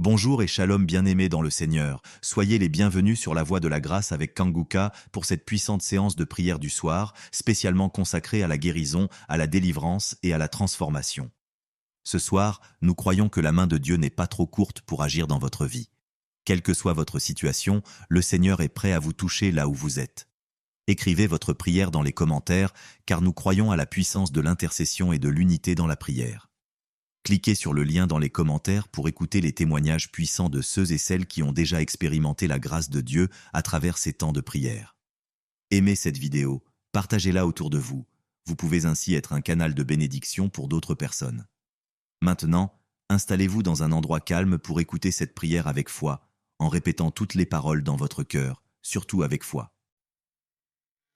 Bonjour et shalom bien-aimés dans le Seigneur. Soyez les bienvenus sur la voie de la grâce avec Kanguka pour cette puissante séance de prière du soir, spécialement consacrée à la guérison, à la délivrance et à la transformation. Ce soir, nous croyons que la main de Dieu n'est pas trop courte pour agir dans votre vie. Quelle que soit votre situation, le Seigneur est prêt à vous toucher là où vous êtes. Écrivez votre prière dans les commentaires, car nous croyons à la puissance de l'intercession et de l'unité dans la prière. Cliquez sur le lien dans les commentaires pour écouter les témoignages puissants de ceux et celles qui ont déjà expérimenté la grâce de Dieu à travers ces temps de prière. Aimez cette vidéo, partagez-la autour de vous. Vous pouvez ainsi être un canal de bénédiction pour d'autres personnes. Maintenant, installez-vous dans un endroit calme pour écouter cette prière avec foi, en répétant toutes les paroles dans votre cœur, surtout avec foi.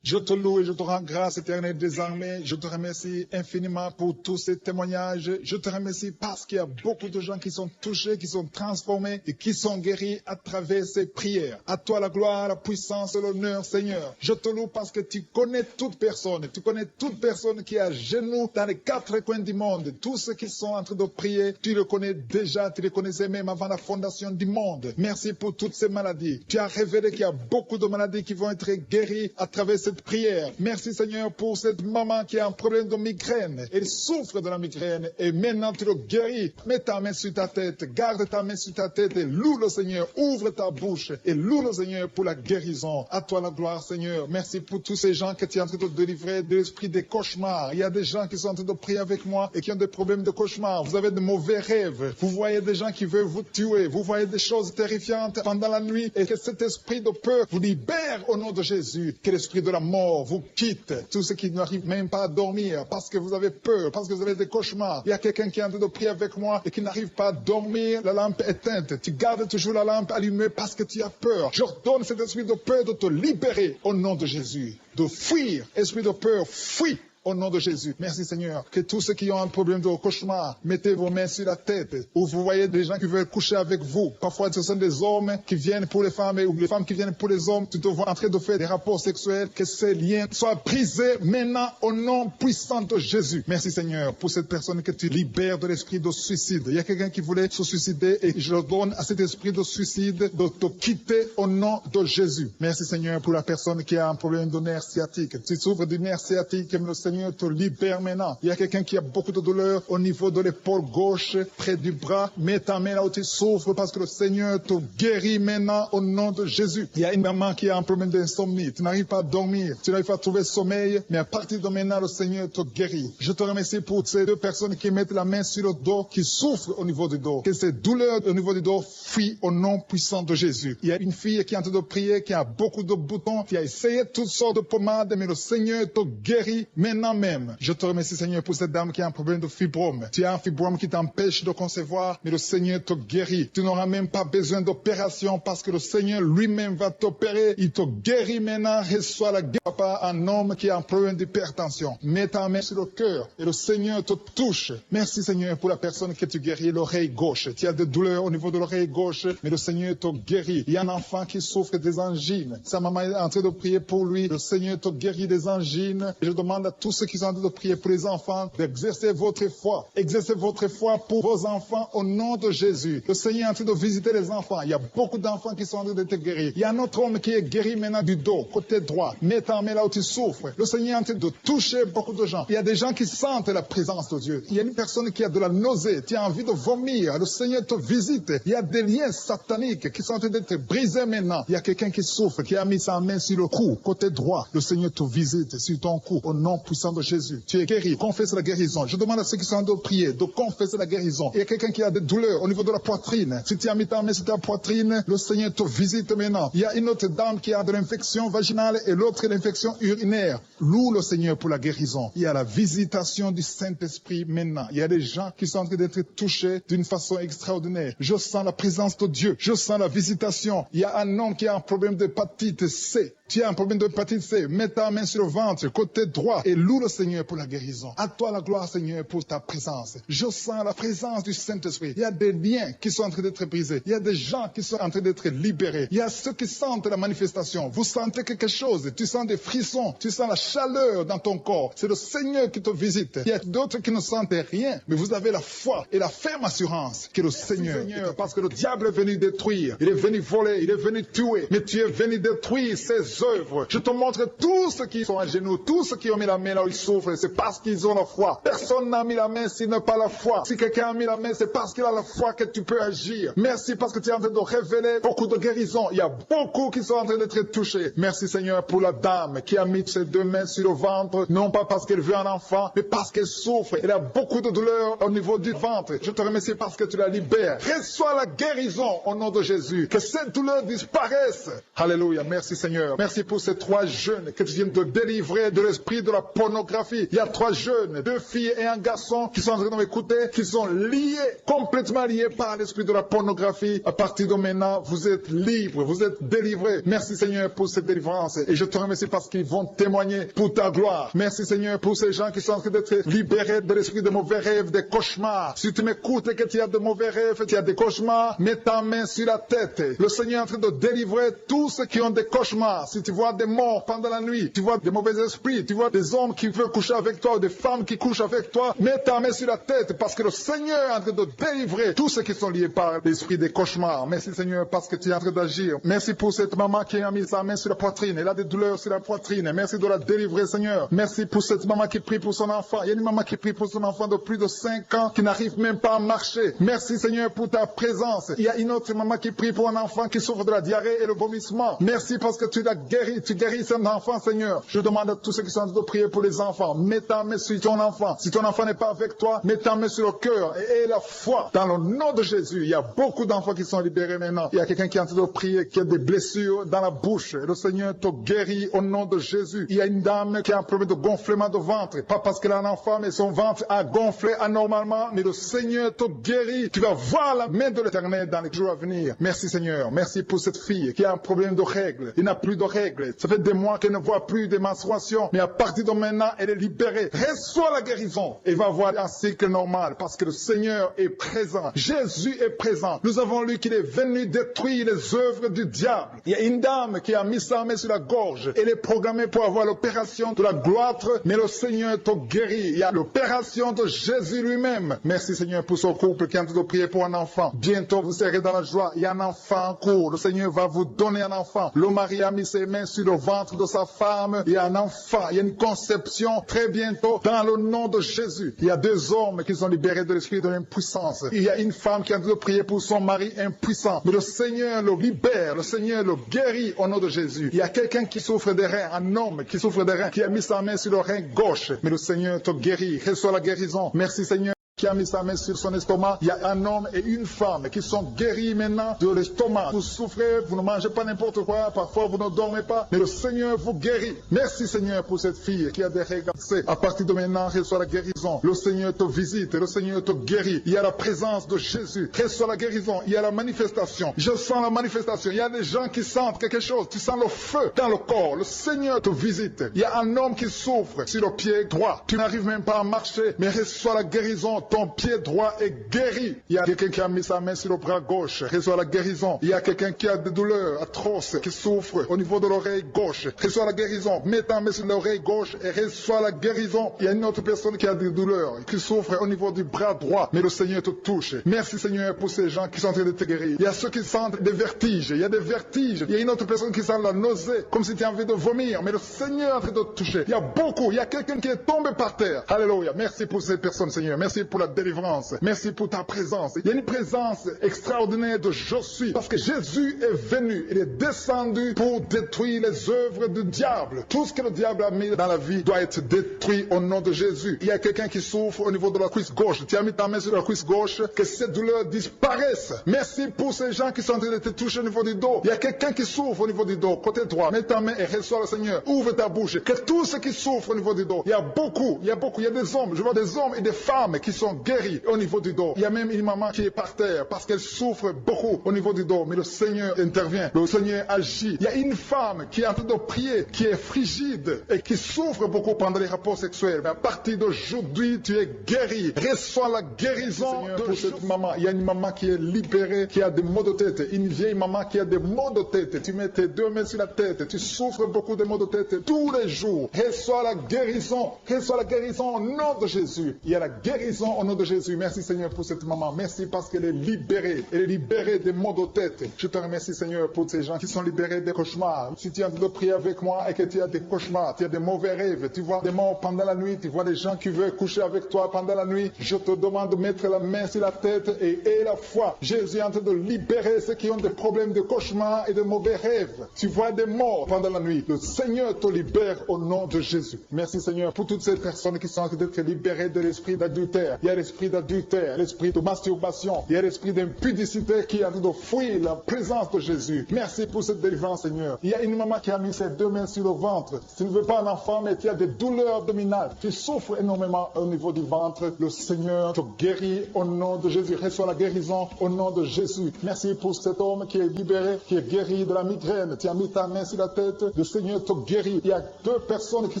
Je te loue et je te rends grâce éternelle désormais. Je te remercie infiniment pour tous ces témoignages. Je te remercie parce qu'il y a beaucoup de gens qui sont touchés, qui sont transformés et qui sont guéris à travers ces prières. À toi la gloire, la puissance et l'honneur, Seigneur. Je te loue parce que tu connais toute personne. Tu connais toute personne qui est à genoux dans les quatre coins du monde. Tous ceux qui sont en train de prier, tu le connais déjà. Tu les connaissais même avant la fondation du monde. Merci pour toutes ces maladies. Tu as révélé qu'il y a beaucoup de maladies qui vont être guéries à travers cette prière. Merci Seigneur pour cette maman qui a un problème de migraine. Elle souffre de la migraine et maintenant tu le guéris. Mets ta main sur ta tête, garde ta main sur ta tête et loue le Seigneur. Ouvre ta bouche et loue le Seigneur pour la guérison. À toi la gloire Seigneur. Merci pour tous ces gens que tu es en train de délivrer de l'esprit des cauchemars. Il y a des gens qui sont en train de prier avec moi et qui ont des problèmes de cauchemars. Vous avez de mauvais rêves. Vous voyez des gens qui veulent vous tuer. Vous voyez des choses terrifiantes pendant la nuit et que cet esprit de peur vous libère au nom de Jésus. Que l'esprit de la mort vous quitte. Tous ceux qui n'arrivent même pas à dormir parce que vous avez peur, parce que vous avez des cauchemars. Il y a quelqu'un qui est en train de prier avec moi et qui n'arrive pas à dormir, la lampe éteinte. Tu gardes toujours la lampe allumée parce que tu as peur. J'ordonne cet esprit de peur de te libérer au nom de Jésus. De fuir. Esprit de peur, fuis. Au nom de Jésus. Merci Seigneur. Que tous ceux qui ont un problème de cauchemar, mettez vos mains sur la tête. Ou vous voyez des gens qui veulent coucher avec vous. Parfois ce sont des hommes qui viennent pour les femmes ou les femmes qui viennent pour les hommes. Tu te vois en train de faire des rapports sexuels. Que ces liens soient brisés maintenant au nom puissant de Jésus. Merci Seigneur pour cette personne que tu libères de l'esprit de suicide. Il y a quelqu'un qui voulait se suicider et je donne à cet esprit de suicide de te quitter au nom de Jésus. Merci Seigneur pour la personne qui a un problème de nerf sciatique. Tu souffres du nerf sciatique, le Seigneur te libère maintenant. Il y a quelqu'un qui a beaucoup de douleur au niveau de l'épaule gauche, près du bras. Mets ta main là où tu souffres parce que le Seigneur te guérit maintenant au nom de Jésus. Il y a une maman qui a un problème d'insomnie. Tu n'arrives pas à dormir. Tu n'arrives pas à trouver sommeil. Mais à partir de maintenant, le Seigneur te guérit. Je te remercie pour ces deux personnes qui mettent la main sur le dos, qui souffrent au niveau du dos. Que ces douleurs au niveau du dos fuient au nom puissant de Jésus. Il y a une fille qui est en train de prier, qui a beaucoup de boutons, qui a essayé toutes sortes de pommades, mais le Seigneur te guérit maintenant même. Je te remercie Seigneur pour cette dame qui a un problème de fibrome. Tu as un fibrome qui t'empêche de concevoir, mais le Seigneur te guérit. Tu n'auras même pas besoin d'opération parce que le Seigneur lui-même va t'opérer. Il te guérit maintenant. Reçois la guérison. Papa, un homme qui a un problème d'hypertension. Mets ta main sur le cœur et le Seigneur te touche. Merci Seigneur pour la personne que tu guéris, l'oreille gauche. Tu as des douleurs au niveau de l'oreille gauche, mais le Seigneur te guérit. Il y a un enfant qui souffre des angines. Sa maman est en train de prier pour lui. Le Seigneur te guérit des angines. Et je demande à tous ceux qui sont en train de prier pour les enfants d'exercer votre foi. Exercez votre foi pour vos enfants au nom de Jésus. Le Seigneur est en train de visiter les enfants. Il y a beaucoup d'enfants qui sont en train d'être guéris. Il y a un autre homme qui est guéri maintenant du dos, côté droit. Mets ta main là où tu souffres. Le Seigneur est en train de toucher beaucoup de gens. Il y a des gens qui sentent la présence de Dieu. Il y a une personne qui a de la nausée, qui a envie de vomir. Le Seigneur te visite. Il y a des liens sataniques qui sont en train d'être brisés maintenant. Il y a quelqu'un qui souffre, qui a mis sa main sur le cou, côté droit. Le Seigneur te visite sur ton cou au nom puissant de Jésus. Tu es guéri. Confesse la guérison. Je demande à ceux qui sont en train de prier de confesser la guérison. Il y a quelqu'un qui a des douleurs au niveau de la poitrine. Si tu as mis ta main sur ta poitrine, le Seigneur te visite maintenant. Il y a une autre dame qui a de l'infection vaginale et l'autre l'infection urinaire. Loue le Seigneur pour la guérison. Il y a la visitation du Saint-Esprit maintenant. Il y a des gens qui sont en train d'être touchés d'une façon extraordinaire. Je sens la présence de Dieu. Je sens la visitation. Il y a un homme qui a un problème d'hépatite C. Tu as un problème d'hépatite C, mets ta main sur le ventre, côté droit, et loue le Seigneur pour la guérison. À toi la gloire, Seigneur, pour ta présence. Je sens la présence du Saint-Esprit. Il y a des liens qui sont en train d'être brisés. Il y a des gens qui sont en train d'être libérés. Il y a ceux qui sentent la manifestation. Vous sentez quelque chose. Tu sens des frissons. Tu sens la chaleur dans ton corps. C'est le Seigneur qui te visite. Il y a d'autres qui ne sentent rien, mais vous avez la foi et la ferme assurance que le Seigneur, parce que le diable est venu détruire. Il est venu voler. Il est venu tuer. Mais tu es venu détruire ses œuvres. Je te montre tous ceux qui sont à genoux, tous ceux qui ont mis la main là où ils souffrent. C'est parce qu'ils ont la foi. Personne n'a mis la main s'il n'a pas la foi. Si quelqu'un a mis la main, c'est parce qu'il a la foi que tu peux agir. Merci parce que tu es en train de révéler beaucoup de guérisons. Il y a beaucoup qui sont en train d'être touchés. Merci Seigneur pour la dame qui a mis ses deux mains sur le ventre, non pas parce qu'elle veut un enfant, mais parce qu'elle souffre. Elle a beaucoup de douleur au niveau du ventre. Je te remercie parce que tu la libères. Reçois la guérison au nom de Jésus. Que cette douleur disparaisse. Alléluia. Merci Seigneur. Merci pour ces 3 jeunes que tu viens de délivrer de l'esprit de la pornographie. Il y a 3 jeunes, 2 filles et un garçon qui sont en train de m'écouter, qui sont liés, complètement liés par l'esprit de la pornographie. À partir de maintenant, vous êtes libres, vous êtes délivrés. Merci Seigneur pour cette délivrance. Et je te remercie parce qu'ils vont témoigner pour ta gloire. Merci Seigneur pour ces gens qui sont en train d'être libérés de l'esprit de mauvais rêves, des cauchemars. Si tu m'écoutes et que tu as de mauvais rêves, tu as des cauchemars, mets ta main sur la tête. Le Seigneur est en train de délivrer tous ceux qui ont des cauchemars. Si tu vois des morts pendant la nuit, tu vois des mauvais esprits, tu vois des hommes qui veulent coucher avec toi, ou des femmes qui couchent avec toi, mets ta main sur la tête parce que le Seigneur est en train de délivrer tous ceux qui sont liés par l'esprit des cauchemars. Merci Seigneur parce que tu es en train d'agir. Merci pour cette maman qui a mis sa main sur la poitrine. Elle a des douleurs sur la poitrine. Merci de la délivrer Seigneur. Merci pour cette maman qui prie pour son enfant. Il y a une maman qui prie pour son enfant de plus de 5 ans qui n'arrive même pas à marcher. Merci Seigneur pour ta présence. Il y a une autre maman qui prie pour un enfant qui souffre de la diarrhée et le vomissement. Merci parce que tu l'as guéri. Tu guéris cet enfant Seigneur. Je demande à tous ceux qui sont en train de prier pour les enfants. Mets ta main sur ton enfant. Si ton enfant n'est pas avec toi, mets ta main sur le cœur et aie la foi. Dans le nom de Jésus, il y a beaucoup d'enfants qui sont libérés maintenant. Il y a quelqu'un qui est en train de prier, qui a des blessures dans la bouche. Et le Seigneur te guérit au nom de Jésus. Il y a une dame qui a un problème de gonflement de ventre. Pas parce qu'elle a un enfant, mais son ventre a gonflé anormalement. Mais le Seigneur te guérit. Tu vas voir la main de l'Éternel dans les jours à venir. Merci Seigneur. Merci pour cette fille qui a un problème de règles. Il n'a plus de règles. Ça fait des mois qu'elle ne voit plus de menstruation. Mais à partir de maintenant, elle est libérée. Reçois la guérison. Et va avoir un cycle normal parce que le Seigneur est présent. Jésus est présent. Nous avons lu qu'il est venu détruire les œuvres du diable. Il y a une dame qui a mis sa main sur la gorge. Elle est programmée pour avoir l'opération de la gloître, mais le Seigneur te guérit. Il y a l'opération de Jésus lui-même. Merci Seigneur pour ce couple qui est en train de prier pour un enfant. Bientôt vous serez dans la joie. Il y a un enfant en cours. Le Seigneur va vous donner un enfant. Le mari a mis ses mains sur le ventre de sa femme. Il y a un enfant. Il y a une conception très bientôt dans le nom de Jésus. Il y a 2 hommes qui sont libérés de l'esprit de l'impuissance. Il y a une femme qui est en train de prier pour son mari impuissant. Mais le Seigneur le libère. Le Seigneur le guérit au nom de Jésus. Il y a quelqu'un qui souffre des reins, un homme qui souffre des reins, qui a mis sa main sur le rein gauche. Mais le Seigneur te guérit. Reçois la guérison. Merci Seigneur. Qui a mis sa main sur son estomac. Il y a un homme et une femme qui sont guéris maintenant de l'estomac. Vous souffrez, vous ne mangez pas n'importe quoi, parfois vous ne dormez pas, mais le Seigneur vous guérit. Merci Seigneur pour cette fille qui a des règles. À partir de maintenant, reçois la guérison. Le Seigneur te visite, le Seigneur te guérit. Il y a la présence de Jésus. Reçois la guérison. Il y a la manifestation. Je sens la manifestation. Il y a des gens qui sentent quelque chose. Tu sens le feu dans le corps. Le Seigneur te visite. Il y a un homme qui souffre sur le pied droit. Tu n'arrives même pas à marcher, mais reçois la guérison. Ton pied droit est guéri. Il y a quelqu'un qui a mis sa main sur le bras gauche. Reçois la guérison. Il y a quelqu'un qui a des douleurs atroces, qui souffre au niveau de l'oreille gauche. Reçois la guérison. Mets ta main sur l'oreille gauche et reçois la guérison. Il y a une autre personne qui a des douleurs, qui souffre au niveau du bras droit. Mais le Seigneur te touche. Merci Seigneur pour ces gens qui sont en train de te guérir. Il y a ceux qui sentent des vertiges. Il y a des vertiges. Il y a une autre personne qui sent la nausée, comme si tu as envie de vomir. Mais le Seigneur est en train de te toucher. Il y a beaucoup. Il y a quelqu'un qui est tombé par terre. Alléluia. Merci pour ces personnes Seigneur. Merci pour la délivrance. Merci pour ta présence. Il y a une présence extraordinaire de je suis. Parce que Jésus est venu. Il est descendu pour détruire les œuvres du diable. Tout ce que le diable a mis dans la vie doit être détruit au nom de Jésus. Il y a quelqu'un qui souffre au niveau de la cuisse gauche. Tu as mis ta main sur la cuisse gauche. Que cette douleur disparaisse. Merci pour ces gens qui sont en train de te toucher au niveau du dos. Il y a quelqu'un qui souffre au niveau du dos. Côté droit. Mets ta main et reçois le Seigneur. Ouvre ta bouche. Que tous ceux qui souffrent au niveau du dos. Il y a beaucoup. Il y a des hommes. Je vois des hommes et des femmes qui sont sont guéris au niveau du dos. Il y a même une maman qui est par terre parce qu'elle souffre beaucoup au niveau du dos. Mais le Seigneur intervient, le Seigneur agit. Il y a une femme qui est en train de prier, qui est frigide et qui souffre beaucoup pendant les rapports sexuels. Mais à partir d'aujourd'hui, tu es guéri. Reçois la guérison pour cette maman. Il y a une maman qui est libérée, qui a des maux de tête. Une vieille maman qui a des maux de tête. Tu mets tes deux mains sur la tête. Tu souffres beaucoup de maux de tête tous les jours. Reçois la guérison. Reçois la guérison au nom de Jésus. Il y a la guérison au nom de Jésus. Merci Seigneur pour cette maman. Merci parce qu'elle est libérée. Elle est libérée des maux de tête. Je te remercie Seigneur pour ces gens qui sont libérés des cauchemars. Si tu es en train de prier avec moi et que tu as des cauchemars, tu as des mauvais rêves, tu vois des morts pendant la nuit, tu vois des gens qui veulent coucher avec toi pendant la nuit, je te demande de mettre la main sur la tête et la foi. Jésus est en train de libérer ceux qui ont des problèmes de cauchemars et de mauvais rêves. Tu vois des morts pendant la nuit. Le Seigneur te libère au nom de Jésus. Merci Seigneur pour toutes ces personnes qui sont en train d'être libérées de l'esprit d'adultère. Il y a l'esprit d'adultère, l'esprit de masturbation, il y a l'esprit d'impudicité qui est en train de fuir la présence de Jésus. Merci pour cette délivrance Seigneur. Il y a une maman qui a mis ses deux mains sur le ventre. Tu ne veux pas un enfant mais tu as des douleurs abdominales. Tu souffres énormément au niveau du ventre. Le Seigneur te guérit au nom de Jésus. Reçois la guérison au nom de Jésus. Merci pour cet homme qui est libéré, qui est guéri de la migraine. Tu as mis ta main sur la tête. Le Seigneur te guérit. Il y a deux personnes qui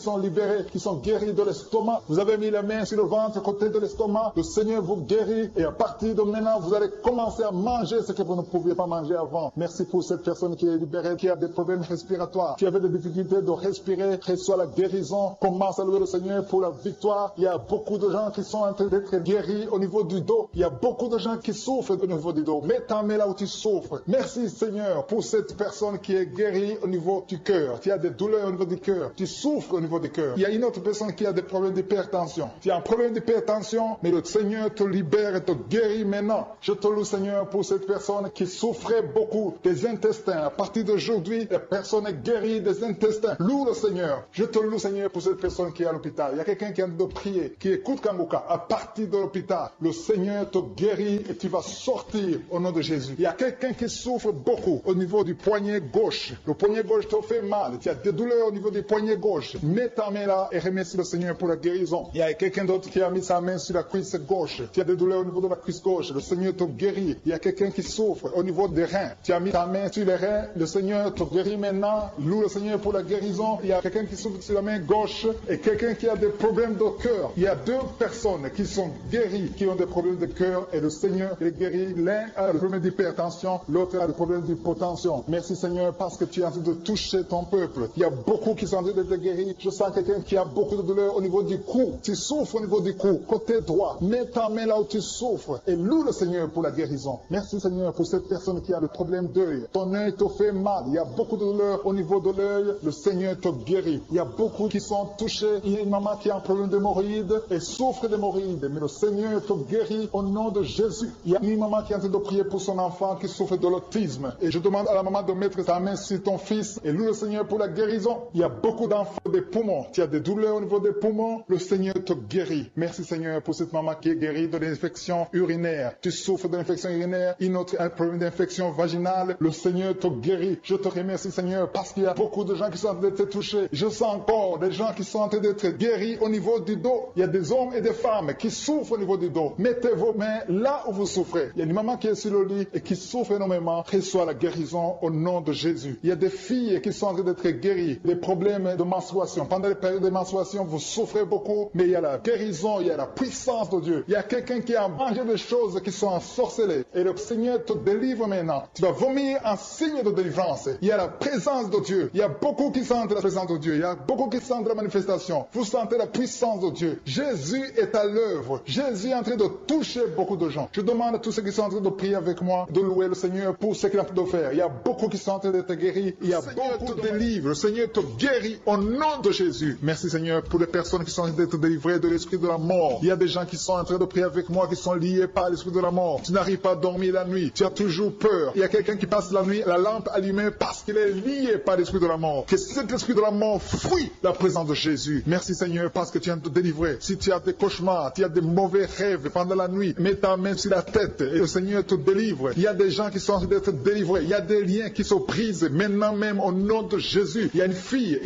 sont libérées, qui sont guéries de l'estomac. Vous avez mis la main sur le ventre, côté de l'estomac. Le Seigneur vous guérit. Et à partir de maintenant, vous allez commencer à manger ce que vous ne pouviez pas manger avant. Merci pour cette personne qui est libérée, qui a des problèmes respiratoires, qui avait des difficultés de respirer. Reçois la guérison. Commence à louer le Seigneur pour la victoire. Il y a beaucoup de gens qui sont en train d'être guéris au niveau du dos. Il y a beaucoup de gens qui souffrent au niveau du dos. Mets ta main là où tu souffres. Merci Seigneur pour cette personne qui est guérie au niveau du cœur. Tu as des douleurs au niveau du cœur. Tu souffres au niveau du cœur. Il y a une autre personne qui a des problèmes d'hypertension. Tu as un problème d'hypertension, mais le Seigneur te libère et te guérit maintenant. Je te loue Seigneur pour cette personne qui souffrait beaucoup des intestins. À partir d'aujourd'hui, la personne est guérie des intestins. Loue le Seigneur. Je te loue Seigneur pour cette personne qui est à l'hôpital. Il y a quelqu'un qui est en train de prier, qui écoute Kanguka. À partir de l'hôpital, le Seigneur te guérit et tu vas sortir au nom de Jésus. Il y a quelqu'un qui souffre beaucoup au niveau du poignet gauche. Le poignet gauche te fait mal. Tu as des douleurs au niveau du poignet gauche. Mets ta main là et remercie le Seigneur pour la guérison. Il y a quelqu'un d'autre qui a mis sa main sur la cuisse gauche. Tu as des douleurs au niveau de la cuisse gauche. Le Seigneur te guérit. Il y a quelqu'un qui souffre au niveau des reins. Tu as mis ta main sur les reins. Le Seigneur te guérit maintenant. Loue le Seigneur pour la guérison. Il y a quelqu'un qui souffre sur la main gauche et quelqu'un qui a des problèmes de cœur. Il y a deux personnes qui sont guéries, qui ont des problèmes de cœur et le Seigneur les guérit. L'un a le problème d'hypertension, l'autre a le problème d'hypotension. Merci Seigneur parce que tu es en train de toucher ton peuple. Il y a beaucoup qui sont en train d'être guéris. Je sens quelqu'un qui a beaucoup de douleur au niveau du cou. Tu souffres au niveau du cou, côté droit. Mets ta main là où tu souffres et loue le Seigneur pour la guérison. Merci Seigneur pour cette personne qui a le problème d'œil. Ton œil te fait mal. Il y a beaucoup de douleur au niveau de l'œil. Le Seigneur te guérit. Il y a beaucoup qui sont touchés. Il y a une maman qui a un problème d'hémorroïdes et souffre d'hémorroïdes. Mais le Seigneur te guérit au nom de Jésus. Il y a une maman qui est en train de prier pour son enfant qui souffre de l'autisme. Et je demande à la maman de mettre sa main sur ton fils et loue le Seigneur pour la guérison. Il y a beaucoup d'enfants des poumons. Tu as des douleurs au niveau des poumons. Le Seigneur te guérit. Merci Seigneur pour cette maman qui est guérie de l'infection urinaire. Tu souffres de l'infection urinaire. Une autre a un problème d'infection vaginale. Le Seigneur te guérit. Je te remercie Seigneur parce qu'il y a beaucoup de gens qui sont en train d'être touchés. Je sens encore des gens qui sont en train d'être guéris au niveau du dos. Il y a des hommes et des femmes qui souffrent au niveau du dos. Mettez vos mains là où vous souffrez. Il y a une maman qui est sur le lit et qui souffre énormément. Reçois la guérison au nom de Jésus. Il y a des filles qui sont en train d'être guéries. Des problèmes de menstruation. Pendant les périodes de menstruation, vous souffrez beaucoup, mais il y a la guérison, il y a la puissance de Dieu. Il y a quelqu'un qui a mangé des choses qui sont ensorcelées. Et le Seigneur te délivre maintenant. Tu vas vomir un signe de délivrance. Il y a la présence de Dieu. Il y a beaucoup qui sentent la présence de Dieu. Il y a beaucoup qui sentent la manifestation. Vous sentez la puissance de Dieu. Jésus est à l'œuvre. Jésus est en train de toucher beaucoup de gens. Je demande à tous ceux qui sont en train de prier avec moi de louer le Seigneur pour ce qu'il a fait de faire. Il y a beaucoup qui sont en train d'être guéris. Il y a beaucoup de délivres. Le Seigneur te guérit au nom de Jésus. Merci Seigneur pour les personnes qui sont en train d'être délivrées de l'esprit de la mort. Il y a des gens qui sont en train de prier avec moi qui sont liés par l'esprit de la mort. Tu n'arrives pas à dormir la nuit. Tu as toujours peur. Il y a quelqu'un qui passe la nuit, la lampe allumée parce qu'il est lié par l'esprit de la mort. Que cet esprit de la mort fuit la présence de Jésus. Merci Seigneur parce que tu viens de te délivrer. Si tu as des cauchemars, tu as des mauvais rêves pendant la nuit, mets ta main sur la tête et le Seigneur te délivre. Il y a des gens qui sont en train d'être délivrés. Il y a des liens qui se brisent maintenant même au nom de Jésus. Il y a une fille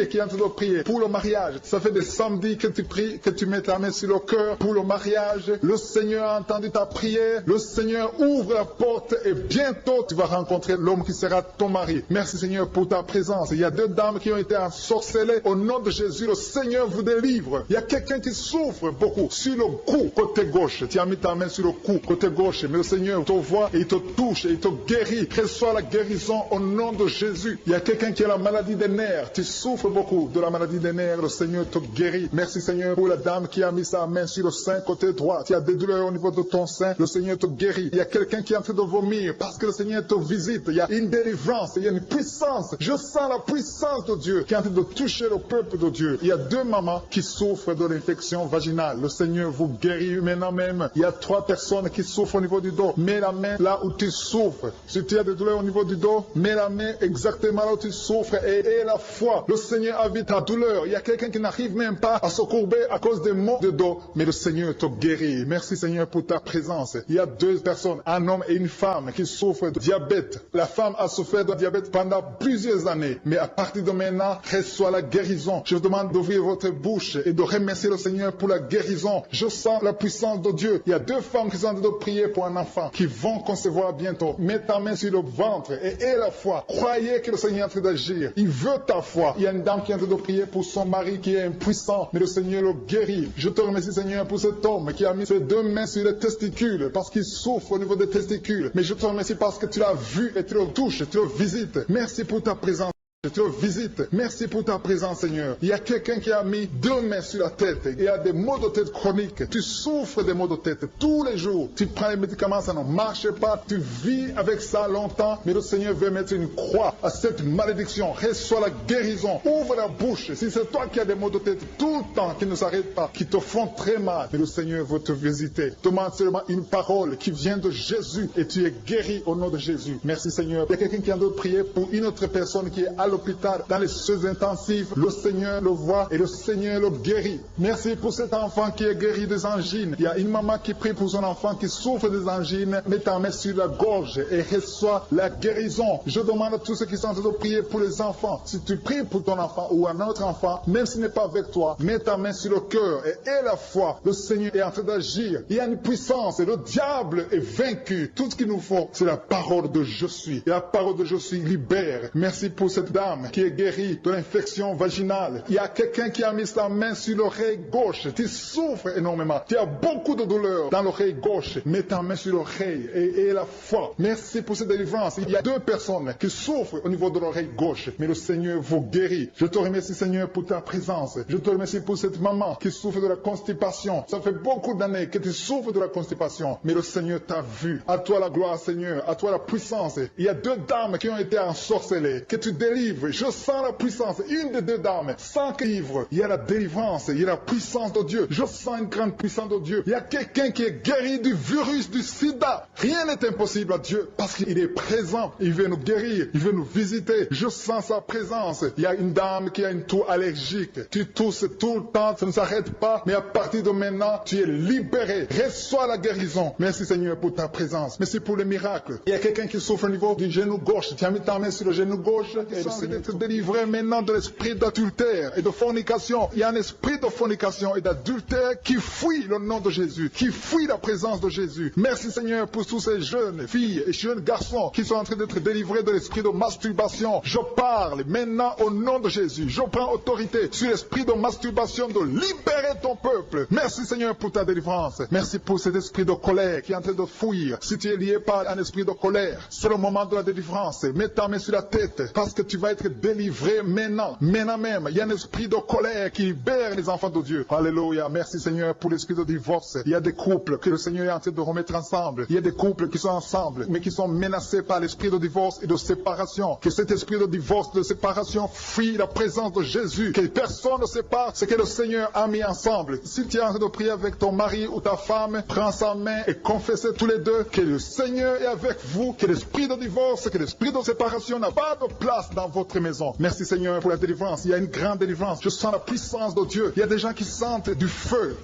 qui est en train de prier pour le mariage. Ça fait des samedis que tu pries, que tu mets ta main sur le cœur pour pour le mariage. Le Seigneur a entendu ta prière. Le Seigneur ouvre la porte et bientôt tu vas rencontrer l'homme qui sera ton mari. Merci Seigneur pour ta présence. Il y a 2 dames qui ont été ensorcelées. Au nom de Jésus, le Seigneur vous délivre. Il y a quelqu'un qui souffre beaucoup sur le cou, côté gauche. Tu as mis ta main sur le cou, côté gauche. Mais le Seigneur te voit et il te touche et il te guérit. Reçois la guérison au nom de Jésus. Il y a quelqu'un qui a la maladie des nerfs. Tu souffres beaucoup de la maladie des nerfs. Le Seigneur te guérit. Merci Seigneur pour la dame qui a mis sa main sur le sein, côté droit. Tu as des douleurs au niveau de ton sein. Le Seigneur te guérit. Il y a quelqu'un qui est en train de vomir parce que le Seigneur te visite. Il y a une délivrance. Il y a une puissance. Je sens la puissance de Dieu qui est en train de toucher le peuple de Dieu. Il y a 2 mamans qui souffrent de l'infection vaginale. Le Seigneur vous guérit maintenant même. Il y a 3 personnes qui souffrent au niveau du dos. Mets la main là où tu souffres. Si tu as des douleurs au niveau du dos, mets la main exactement là où tu souffres et aie la foi. Le Seigneur a vu ta douleur. Il y a quelqu'un qui n'arrive même pas à se courber à cause des maux de dos. Mais le Seigneur te guérit. Merci Seigneur pour ta présence. Il y a 2 personnes, un homme et une femme qui souffrent de diabète. La femme a souffert de diabète pendant plusieurs années. Mais à partir de maintenant, reçoit la guérison. Je vous demande d'ouvrir votre bouche et de remercier le Seigneur pour la guérison. Je sens la puissance de Dieu. Il y a 2 femmes qui sont en train de prier pour un enfant qui vont concevoir bientôt. Mets ta main sur le ventre et aie la foi. Croyez que le Seigneur est en train d'agir. Il veut ta foi. Il y a une dame qui est en train de prier pour son mari qui est impuissant, mais le Seigneur le guérit. Je te remercie Seigneur pour cet homme qui a mis ses 2 mains sur les testicules parce qu'il souffre au niveau des testicules. Mais je te remercie parce que tu l'as vu et tu le touches, tu le visites. Merci pour ta présence. Je te visite. Merci pour ta présence, Seigneur. Il y a quelqu'un qui a mis 2 mains sur la tête. Il y a des maux de tête chroniques. Tu souffres des maux de tête tous les jours. Tu prends les médicaments, ça ne marche pas. Tu vis avec ça longtemps. Mais le Seigneur veut mettre une croix à cette malédiction. Reçois la guérison. Ouvre la bouche. Si c'est toi qui as des maux de tête tout le temps, qui ne s'arrêtent pas, qui te font très mal, mais le Seigneur veut te visiter. Demande seulement une parole qui vient de Jésus et tu es guéri au nom de Jésus. Merci, Seigneur. Il y a quelqu'un qui a de prier pour une autre personne qui est à l'hôpital, dans les soins intensifs. Le Seigneur le voit et le Seigneur le guérit. Merci pour cet enfant qui est guéri des angines. Il y a une maman qui prie pour son enfant qui souffre des angines. Mets ta main sur la gorge et reçois la guérison. Je demande à tous ceux qui sont en train de prier pour les enfants. Si tu pries pour ton enfant ou un autre enfant, même s'il n'est pas avec toi, mets ta main sur le cœur et aie la foi. Le Seigneur est en train d'agir. Il y a une puissance et le diable est vaincu. Tout ce qu'il nous faut, c'est la parole de je suis. Et la parole de je suis libère. Merci pour cette dame qui est guérie de l'infection vaginale. Il y a quelqu'un qui a mis sa main sur l'oreille gauche. Tu souffres énormément. Tu as beaucoup de douleur dans l'oreille gauche. Mets ta main sur l'oreille et aie la foi. Merci pour cette délivrance. Il y a 2 personnes qui souffrent au niveau de l'oreille gauche. Mais le Seigneur vous guérit. Je te remercie, Seigneur, pour ta présence. Je te remercie pour cette maman qui souffre de la constipation. Ça fait beaucoup d'années que tu souffres de la constipation. Mais le Seigneur t'a vu. À toi la gloire, Seigneur. À toi la puissance. Il y a 2 dames qui ont été ensorcelées. Que tu délivres. Je sens la puissance. Une des 2 dames sent qu'il livre. Il y a la délivrance. Il y a la puissance de Dieu. Je sens une grande puissance de Dieu. Il y a quelqu'un qui est guéri du virus du sida. Rien n'est impossible à Dieu parce qu'il est présent. Il veut nous guérir. Il veut nous visiter. Je sens sa présence. Il y a une dame qui a une toux allergique. Tu tousses tout le temps. Ça ne s'arrête pas. Mais à partir de maintenant, tu es libéré. Reçois la guérison. Merci Seigneur pour ta présence. Merci pour les miracles. Il y a quelqu'un qui souffre au niveau du genou gauche. Tu as mis ta main sur le genou gauche. Et le Seigneur te délivrer maintenant de l'esprit d'adultère et de fornication. Il y a un esprit de fornication et d'adultère qui fuit le nom de Jésus, qui fuit la présence de Jésus. Merci Seigneur pour tous ces jeunes filles et jeunes garçons qui sont en train d'être délivrés de l'esprit de masturbation. Je parle maintenant au nom de Jésus. Je prends autorité sur l'esprit de masturbation de libérer ton peuple. Merci Seigneur pour ta délivrance. Merci pour cet esprit de colère qui est en train de fuir. Si tu es lié par un esprit de colère, c'est le moment de la délivrance. Mets ta main sur la tête parce que tu vas être délivré maintenant. Maintenant même, il y a un esprit de colère qui libère les enfants de Dieu. Alléluia. Merci Seigneur pour l'esprit de divorce. Il y a des couples que le Seigneur est en train de remettre ensemble. Il y a des couples qui sont ensemble, mais qui sont menacés par l'esprit de divorce et de séparation. Que cet esprit de divorce, de séparation, fuit la présence de Jésus. Que personne ne sépare ce que le Seigneur a mis ensemble. Si tu es en train de prier avec ton mari ou ta femme, prends sa main et confessez tous les 2 que le Seigneur est avec vous, que l'esprit de divorce, que l'esprit de séparation n'a pas de place dans votre maison. Merci Seigneur pour la délivrance. Il y a une grande délivrance. Je sens la puissance de Dieu. Il y a des gens qui sentent du feu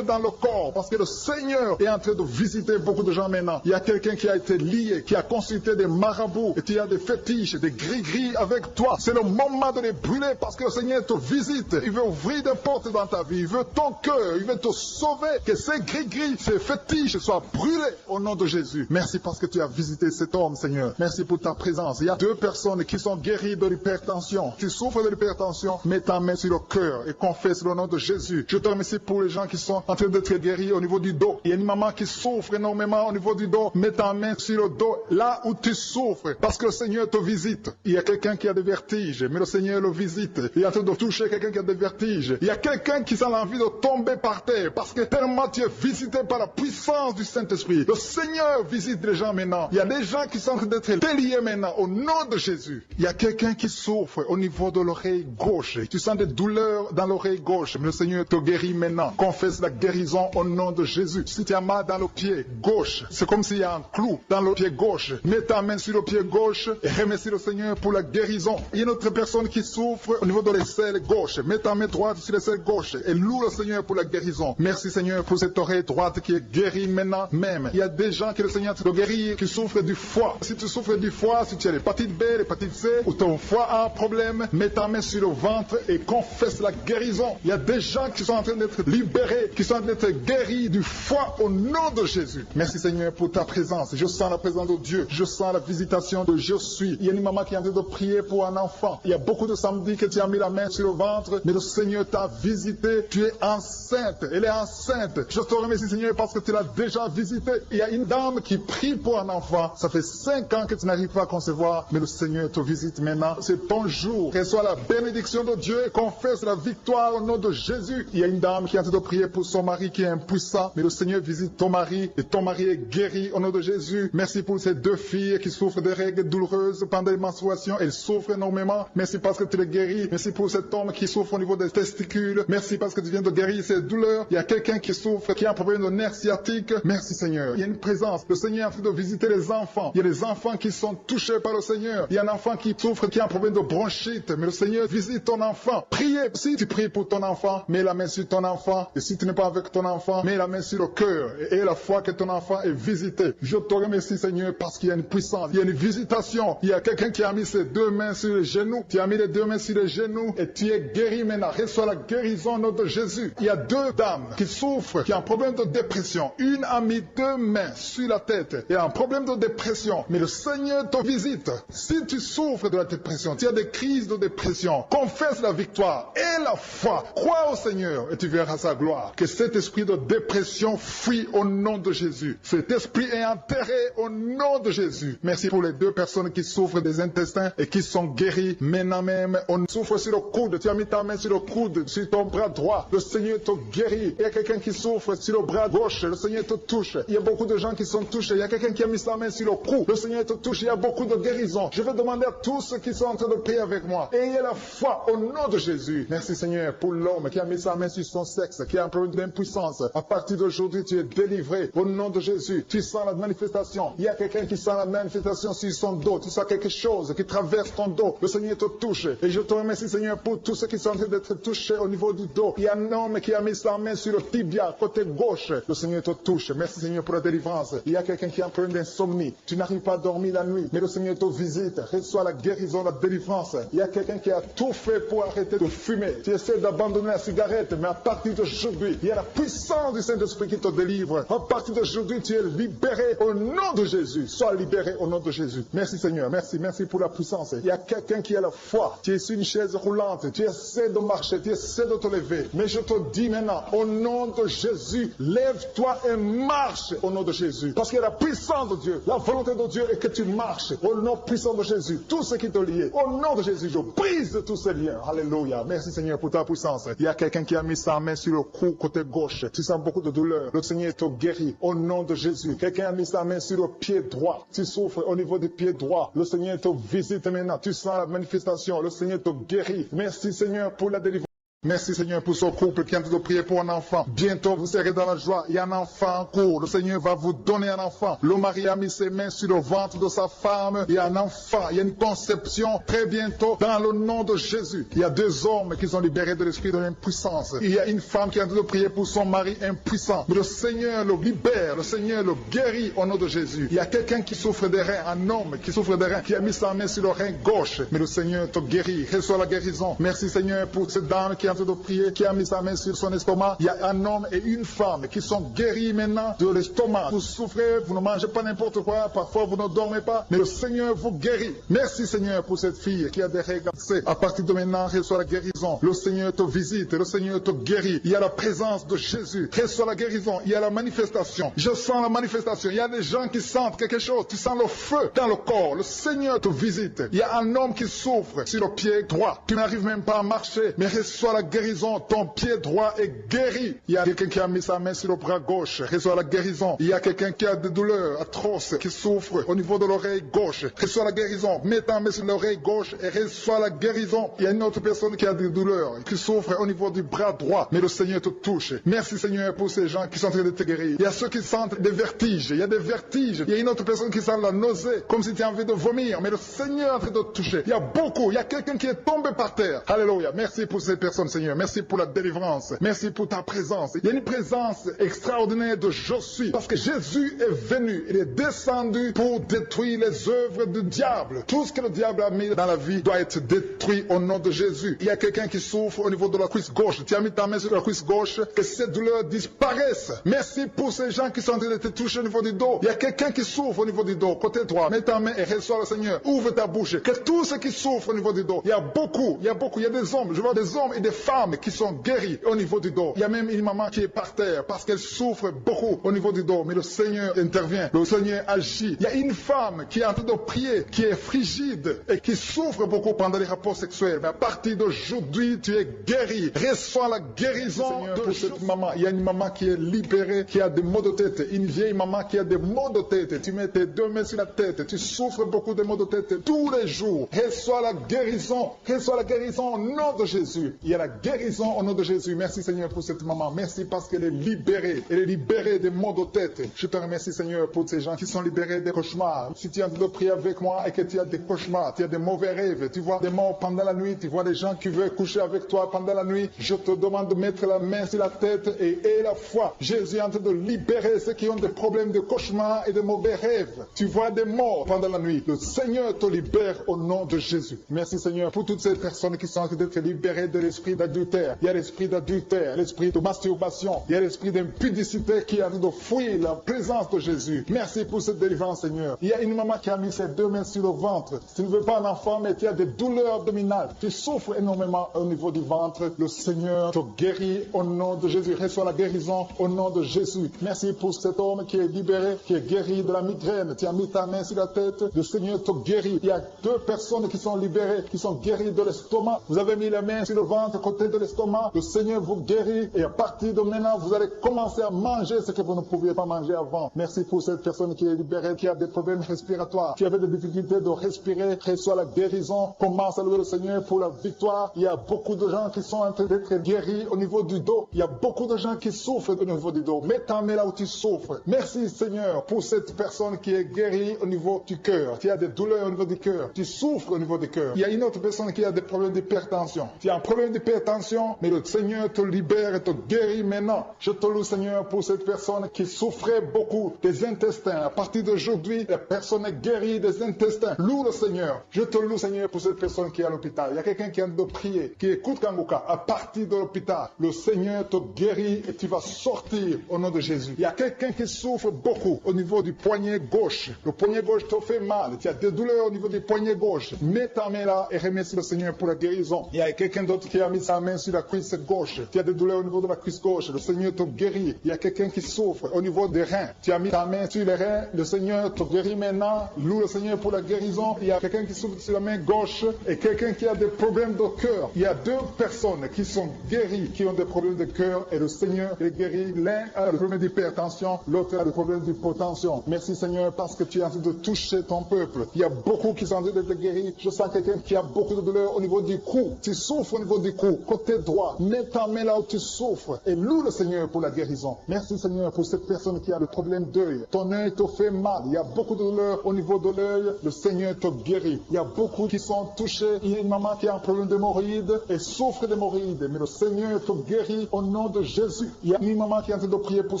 dans le corps, parce que le Seigneur est en train de visiter beaucoup de gens maintenant. Il y a quelqu'un qui a été lié, qui a consulté des marabouts, et tu as des fétiches, des gris-gris avec toi. C'est le moment de les brûler, parce que le Seigneur te visite. Il veut ouvrir des portes dans ta vie. Il veut ton cœur. Il veut te sauver. Que ces gris-gris, ces fétiches soient brûlés au nom de Jésus. Merci parce que tu as visité cet homme, Seigneur. Merci pour ta présence. Il y a 2 personnes qui sont guéries de l'hypertension. Tu souffres de l'hypertension, mets ta main sur le cœur et confesse le nom de Jésus. Je te remercie pour les gens qui sont en train d'être guéris au niveau du dos. Il y a une maman qui souffre énormément au niveau du dos. Mets ta main sur le dos, là où tu souffres, parce que le Seigneur te visite. Il y a quelqu'un qui a des vertiges, mais le Seigneur le visite. Il est en train de toucher quelqu'un qui a des vertiges. Il y a quelqu'un qui a l'envie de tomber par terre, parce que tellement tu es visité par la puissance du Saint-Esprit. Le Seigneur visite les gens maintenant. Il y a des gens qui sont en train d'être déliés maintenant au nom de Jésus. Il y a quelqu'un qui souffre au niveau de l'oreille gauche. Tu sens des douleurs dans l'oreille gauche, mais le Seigneur te guérit maintenant. Confesse la guérison au nom de Jésus. Si tu as mal dans le pied gauche, c'est comme s'il y a un clou dans le pied gauche. Mets ta main sur le pied gauche et remercie le Seigneur pour la guérison. Il y a une autre personne qui souffre au niveau de l'aisselle gauche. Mets ta main droite sur l'aisselle gauche et loue le Seigneur pour la guérison. Merci Seigneur pour cette oreille droite qui est guérie maintenant même. Il y a des gens que le Seigneur te guérit qui souffrent du foie. Si tu souffres du foie, si tu as l'hépatite B, l'hépatite C, ou ton foie a un problème, mets ta main sur le ventre et confesse la guérison. Il y a des gens qui sont en train d'être libérés, qui sont en train d'être guéris du foie au nom de Jésus. Merci Seigneur pour ta présence. Je sens la présence de Dieu. Je sens la visitation de Je suis. Il y a une maman qui est en train de prier pour un enfant. Il y a beaucoup de samedis que tu as mis la main sur le ventre, mais le Seigneur t'a visité. Tu es enceinte. Elle est enceinte. Je te remercie Seigneur parce que tu l'as déjà visité. Il y a une dame qui prie pour un enfant. Ça fait 5 ans que tu n'arrives pas à concevoir, mais le Seigneur te visite maintenant. C'est ton jour. Reçois la bénédiction de Dieu et confesse la victoire au nom de Jésus. Il y a une dame qui est en train de prier pour son mari qui est impuissant, mais le Seigneur visite ton mari et ton mari est guéri au nom de Jésus. Merci pour ces 2 filles qui souffrent de règles douloureuses pendant les menstruations. Elles souffrent énormément. Merci parce que tu les guéris. Merci pour cet homme qui souffre au niveau des testicules. Merci parce que tu viens de guérir ces douleurs. Il y a quelqu'un qui souffre, qui a un problème de nerf sciatique. Merci Seigneur. Il y a une présence. Le Seigneur est en train de visiter les enfants. Il y a des enfants qui sont touchés par le Seigneur. Il y a un enfant qui souffre, qui a un problème de bronchite. Mais le Seigneur visite ton enfant. Priez. Si tu pries pour ton enfant, mets la main sur ton enfant. Et si tu n'es pas avec ton enfant, mets la main sur le cœur. Et la foi que ton enfant est visité. Je te remercie Seigneur parce qu'il y a une puissance. Il y a une visitation. Il y a quelqu'un qui a mis ses 2 mains sur les genoux. Tu as mis les 2 mains sur les genoux et tu es guéri maintenant. Reçois la guérison au nom de Jésus. Il y a 2 dames qui souffrent, qui ont un problème de dépression. Une a mis 2 mains sur la tête et a un problème de dépression. Mais le Seigneur te visite. Si tu souffres de la dépression, tu as des crises de dépression, confesse la victoire et la foi. Crois au Seigneur et tu verras sa gloire. Que cet esprit de dépression fuit au nom de Jésus. Cet esprit est enterré au nom de Jésus. Merci pour les 2 personnes qui souffrent des intestins et qui sont guéries maintenant même. On souffre sur le coude. Tu as mis ta main sur le coude, sur ton bras droit. Le Seigneur te guérit. Il y a quelqu'un qui souffre sur le bras gauche. Le Seigneur te touche. Il y a beaucoup de gens qui sont touchés. Il y a quelqu'un qui a mis sa main sur le cou. Le Seigneur te touche. Il y a beaucoup de guérisons. Je vais demander à tous ceux qui sont en train de prier avec moi. Ayez la foi au nom de Jésus. Merci Seigneur pour l'homme qui a mis sa main sur son sexe, qui a un problème d'impuissance. À partir d'aujourd'hui, tu es délivré au nom de Jésus. Tu sens la manifestation. Il y a quelqu'un qui sent la manifestation sur son dos. Tu sens quelque chose qui traverse ton dos. Le Seigneur te touche. Et je te remercie Seigneur pour tous ceux qui sont en train d'être touchés au niveau du dos. Il y a un homme qui a mis sa main sur le tibia, côté gauche. Le Seigneur te touche. Merci Seigneur pour la délivrance. Il y a quelqu'un qui a un problème d'insomnie. Tu n'arrives pas à dormir la nuit, mais le Seigneur te visite. Reçois la guérison, la délivrance. Il y a quelqu'un qui a tout fait pour arrêter de fumer. Tu essaies d'abandonner la cigarette, mais à partir d'aujourd'hui, il y a la puissance du Saint-Esprit qui te délivre. À partir d'aujourd'hui, tu es libéré au nom de Jésus. Sois libéré au nom de Jésus. Merci Seigneur. Merci pour la puissance. Il y a quelqu'un qui a la foi. Tu es sur une chaise roulante. Tu essaies de marcher. Tu essaies de te lever. Mais je te dis maintenant, au nom de Jésus, lève-toi et marche au nom de Jésus. Parce qu'il y a la puissance de Dieu. La volonté de Dieu est que tu marches au nom puissant de Jésus. Tout ce qui te lie, au nom de Jésus, je brise tous ces liens. Alléluia. Merci Seigneur pour ta puissance. Il y a quelqu'un qui a mis sa main sur le cou côté gauche. Tu sens beaucoup de douleur. Le Seigneur te guérit au nom de Jésus. Quelqu'un a mis sa main sur le pied droit. Tu souffres au niveau du pied droit. Le Seigneur te visite maintenant. Tu sens la manifestation. Le Seigneur te guérit. Merci Seigneur pour la délivrance. Merci Seigneur pour ce couple qui est en train de prier pour un enfant. Bientôt vous serez dans la joie. Il y a un enfant en cours. Le Seigneur va vous donner un enfant. Le mari a mis ses mains sur le ventre de sa femme. Il y a un enfant. Il y a une conception très bientôt dans le nom de Jésus. Il y a 2 hommes qui sont libérés de l'esprit de l'impuissance. Il y a une femme qui est en train de prier pour son mari impuissant. Mais le Seigneur le libère. Le Seigneur le guérit au nom de Jésus. Il y a quelqu'un qui souffre des reins. Un homme qui souffre des reins. Qui a mis sa main sur le rein gauche. Mais le Seigneur te guérit. Reçois la guérison. Merci Seigneur pour cette dame qui est en train de prier, qui a mis sa main sur son estomac. Il y a un homme et une femme qui sont guéris maintenant de l'estomac. Vous souffrez, vous ne mangez pas n'importe quoi, parfois vous ne dormez pas, mais le Seigneur vous guérit. Merci Seigneur pour cette fille qui a des règles. À partir de maintenant, reçois la guérison. Le Seigneur te visite, le Seigneur te guérit. Il y a la présence de Jésus. Reçois la guérison. Il y a la manifestation. Je sens la manifestation. Il y a des gens qui sentent quelque chose. Tu sens le feu dans le corps. Le Seigneur te visite. Il y a un homme qui souffre sur le pied droit. Tu n'arrives même pas à marcher, mais reçois la guérison. Ton pied droit est guéri. Il y a quelqu'un qui a mis sa main sur le bras gauche. Reçoit la guérison. Il y a quelqu'un qui a des douleurs atroces, qui souffre au niveau de l'oreille gauche. Reçois la guérison. Mets ta main sur l'oreille gauche et reçois la guérison. Il y a une autre personne qui a des douleurs, qui souffre au niveau du bras droit. Mais le Seigneur te touche. Merci Seigneur pour ces gens qui sont en train de te guérir. Il y a ceux qui sentent des vertiges. Il y a des vertiges. Il y a une autre personne qui sent la nausée, comme si tu as envie de vomir. Mais le Seigneur est en train de te toucher. Il y a beaucoup. Il y a quelqu'un qui est tombé par terre. Alléluia. Merci pour ces personnes Seigneur. Merci pour la délivrance. Merci pour ta présence. Il y a une présence extraordinaire de je suis. Parce que Jésus est venu. Il est descendu pour détruire les œuvres du diable. Tout ce que le diable a mis dans la vie doit être détruit au nom de Jésus. Il y a quelqu'un qui souffre au niveau de la cuisse gauche. Tu as mis ta main sur la cuisse gauche. Que cette douleur disparaisse. Merci pour ces gens qui sont en train de te toucher au niveau du dos. Il y a quelqu'un qui souffre au niveau du dos. Côté droit. Mets ta main et reçois le Seigneur. Ouvre ta bouche. Que tous ceux qui souffrent au niveau du dos. Il y a beaucoup. Il y a des hommes. Je vois des hommes et des femmes qui sont guéris au niveau du dos. Il y a même une maman qui est par terre parce qu'elle souffre beaucoup au niveau du dos. Mais le Seigneur intervient. Le Seigneur agit. Il y a une femme qui est en train de prier, qui est frigide et qui souffre beaucoup pendant les rapports sexuels. Mais à partir d'aujourd'hui, tu es guéri. Reçois la guérison de cette maman. Il y a une maman qui est libérée, qui a des maux de tête. Une vieille maman qui a des maux de tête. Tu mets tes 2 mains sur la tête. Tu souffres beaucoup de maux de tête tous les jours. Reçois la guérison. Reçois la guérison au nom de Jésus. Il y a la guérison au nom de Jésus. Merci Seigneur pour cette maman. Merci parce qu'elle est libérée. Elle est libérée des maux de tête. Je te remercie Seigneur pour ces gens qui sont libérés des cauchemars. Si tu es en train de prier avec moi et que tu as des cauchemars, tu as des mauvais rêves, tu vois des morts pendant la nuit, tu vois des gens qui veulent coucher avec toi pendant la nuit, je te demande de mettre la main sur la tête et la foi. Jésus est en train de libérer ceux qui ont des problèmes de cauchemars et de mauvais rêves. Tu vois des morts pendant la nuit. Le Seigneur te libère au nom de Jésus. Merci Seigneur pour toutes ces personnes qui sont en train d'être libérées de l'esprit d'adultère. Il y a l'esprit d'adultère, l'esprit de masturbation, il y a l'esprit d'impudicité qui est en train de fuir la présence de Jésus. Merci pour cette délivrance Seigneur. Il y a une maman qui a mis ses 2 mains sur le ventre. Tu ne veux pas un enfant mais tu as des douleurs abdominales. Tu souffres énormément au niveau du ventre. Le Seigneur te guérit au nom de Jésus. Reçois la guérison au nom de Jésus. Merci pour cet homme qui est libéré, qui est guéri de la migraine. Tu as mis ta main sur la tête. Le Seigneur te guérit. Il y a 2 personnes qui sont libérées, qui sont guéries de l'estomac. Vous avez mis la main sur le ventre, côté de l'estomac. Le Seigneur vous guérit et à partir de maintenant, vous allez commencer à manger ce que vous ne pouviez pas manger avant. Merci pour cette personne qui est libérée, qui a des problèmes respiratoires, qui avait des difficultés de respirer. Reçois la guérison. Commence à louer le Seigneur pour la victoire. Il y a beaucoup de gens qui sont en train d'être guéris au niveau du dos. Il y a beaucoup de gens qui souffrent au niveau du dos. Mets ta main là où tu souffres. Merci Seigneur pour cette personne qui est guérie au niveau du cœur. Tu as des douleurs au niveau du cœur. Tu souffres au niveau du cœur. Il y a une autre personne qui a des problèmes d'hypertension. Tu as un problème d'hypertension, mais le Seigneur te libère et te guérit maintenant. Je te loue Seigneur pour cette personne qui souffrait beaucoup des intestins. À partir d'aujourd'hui, la personne est guérie des intestins. Loue le Seigneur. Je te loue Seigneur pour cette personne qui est à l'hôpital. Il y a quelqu'un qui a de prier, qui écoute Kanguka. À partir de l'hôpital, le Seigneur te guérit et tu vas sortir au nom de Jésus. Il y a quelqu'un qui souffre beaucoup au niveau du poignet gauche. Le poignet gauche te fait mal. Tu as des douleurs au niveau du poignet gauche. Mets ta main là et remercie le Seigneur pour la guérison. Il y a quelqu'un d'autre qui a mis sa main sur la cuisse gauche. Tu as des douleurs au niveau de la cuisse gauche. Le Seigneur te guérit. Il y a quelqu'un qui souffre au niveau des reins. Tu as mis ta main sur les reins. Le Seigneur te guérit maintenant. Loue le Seigneur pour la guérison. Il y a quelqu'un qui souffre sur la main gauche et quelqu'un qui a des problèmes de cœur. Il y a 2 personnes qui sont guéries, qui ont des problèmes de cœur et le Seigneur les guérit. L'un a le problème d'hypertension, l'autre a le problème d'hypotension. Merci Seigneur parce que tu es en train de toucher ton peuple. Il y a beaucoup qui sont en train d'être guéris. Je sens quelqu'un qui a beaucoup de douleurs au niveau du cou. Tu souffres au niveau du cou. cou, côté droit. Mets ta main là où tu souffres et loue le Seigneur pour la guérison. Merci Seigneur pour cette personne qui a le problème d'œil. Ton œil te fait mal. Il y a beaucoup de douleur au niveau de l'œil. Le Seigneur te guérit. Il y a beaucoup qui sont touchés. Il y a une maman qui a un problème d'hémorroïdes et souffre d'hémorroïdes. Mais le Seigneur te guérit au nom de Jésus. Il y a une maman qui est en train de prier pour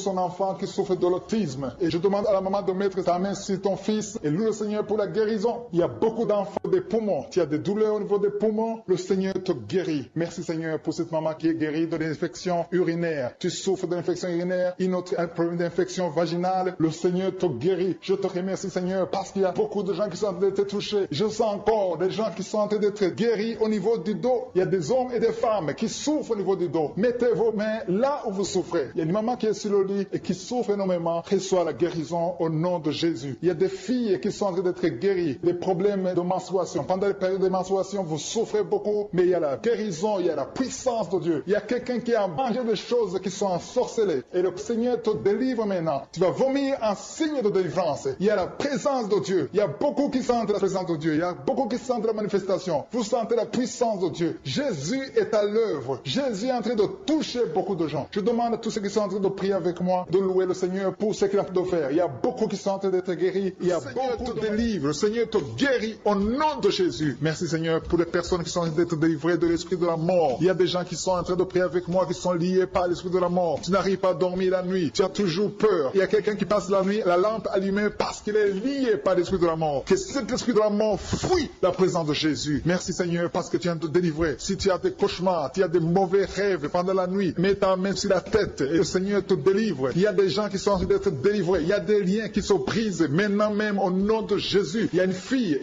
son enfant qui souffre de l'autisme. Et je demande à la maman de mettre sa main sur ton fils et loue le Seigneur pour la guérison. Il y a beaucoup d'enfants des poumons. Tu as des douleurs au niveau des poumons. Le Seigneur te guérit. Merci Seigneur pour cette maman qui est guérie de l'infection urinaire. Tu souffres de l'infection urinaire, un problème d'infection vaginale. Le Seigneur te guérit. Je te remercie Seigneur parce qu'il y a beaucoup de gens qui sont en train d'être touchés. Je sens encore des gens qui sont en train d'être guéris au niveau du dos. Il y a des hommes et des femmes qui souffrent au niveau du dos. Mettez vos mains là où vous souffrez. Il y a une maman qui est sur le lit et qui souffre énormément. Reçois la guérison au nom de Jésus. Il y a des filles qui sont en train d'être guéries. Les problèmes de menstruation. Pendant les périodes de menstruation, vous souffrez beaucoup, mais il y a la guérison, il y a la puissance de Dieu. Il y a quelqu'un qui a mangé des choses qui sont ensorcelées. Et le Seigneur te délivre maintenant. Tu vas vomir un signe de délivrance. Il y a la présence de Dieu. Il y a beaucoup qui sentent la présence de Dieu. Il y a beaucoup qui sentent la manifestation. Vous sentez la puissance de Dieu. Jésus est à l'œuvre. Jésus est en train de toucher beaucoup de gens. Je demande à tous ceux qui sont en train de prier avec moi de louer le Seigneur pour ce qu'il a de faire. Il y a beaucoup qui sont en train d'être guéris. Il y a beaucoup te délivre. Le Seigneur te guérit au nom de Jésus. Merci Seigneur pour les personnes qui sont en train d'être délivrées de l'esprit de la mort. Il y a des gens qui sont en train de prier avec moi qui sont liés par l'esprit de la mort. Tu n'arrives pas à dormir la nuit. Tu as toujours peur. Il y a quelqu'un qui passe la nuit, la lampe allumée parce qu'il est lié par l'esprit de la mort. Que cet esprit de la mort fuit la présence de Jésus. Merci Seigneur parce que tu viens de te délivrer. Si tu as des cauchemars, tu as des mauvais rêves pendant la nuit, mets ta main sur la tête et le Seigneur te délivre. Il y a des gens qui sont en train d'être délivrés. Il y a des liens qui se brisent maintenant même au nom de Jésus. Il y a une fille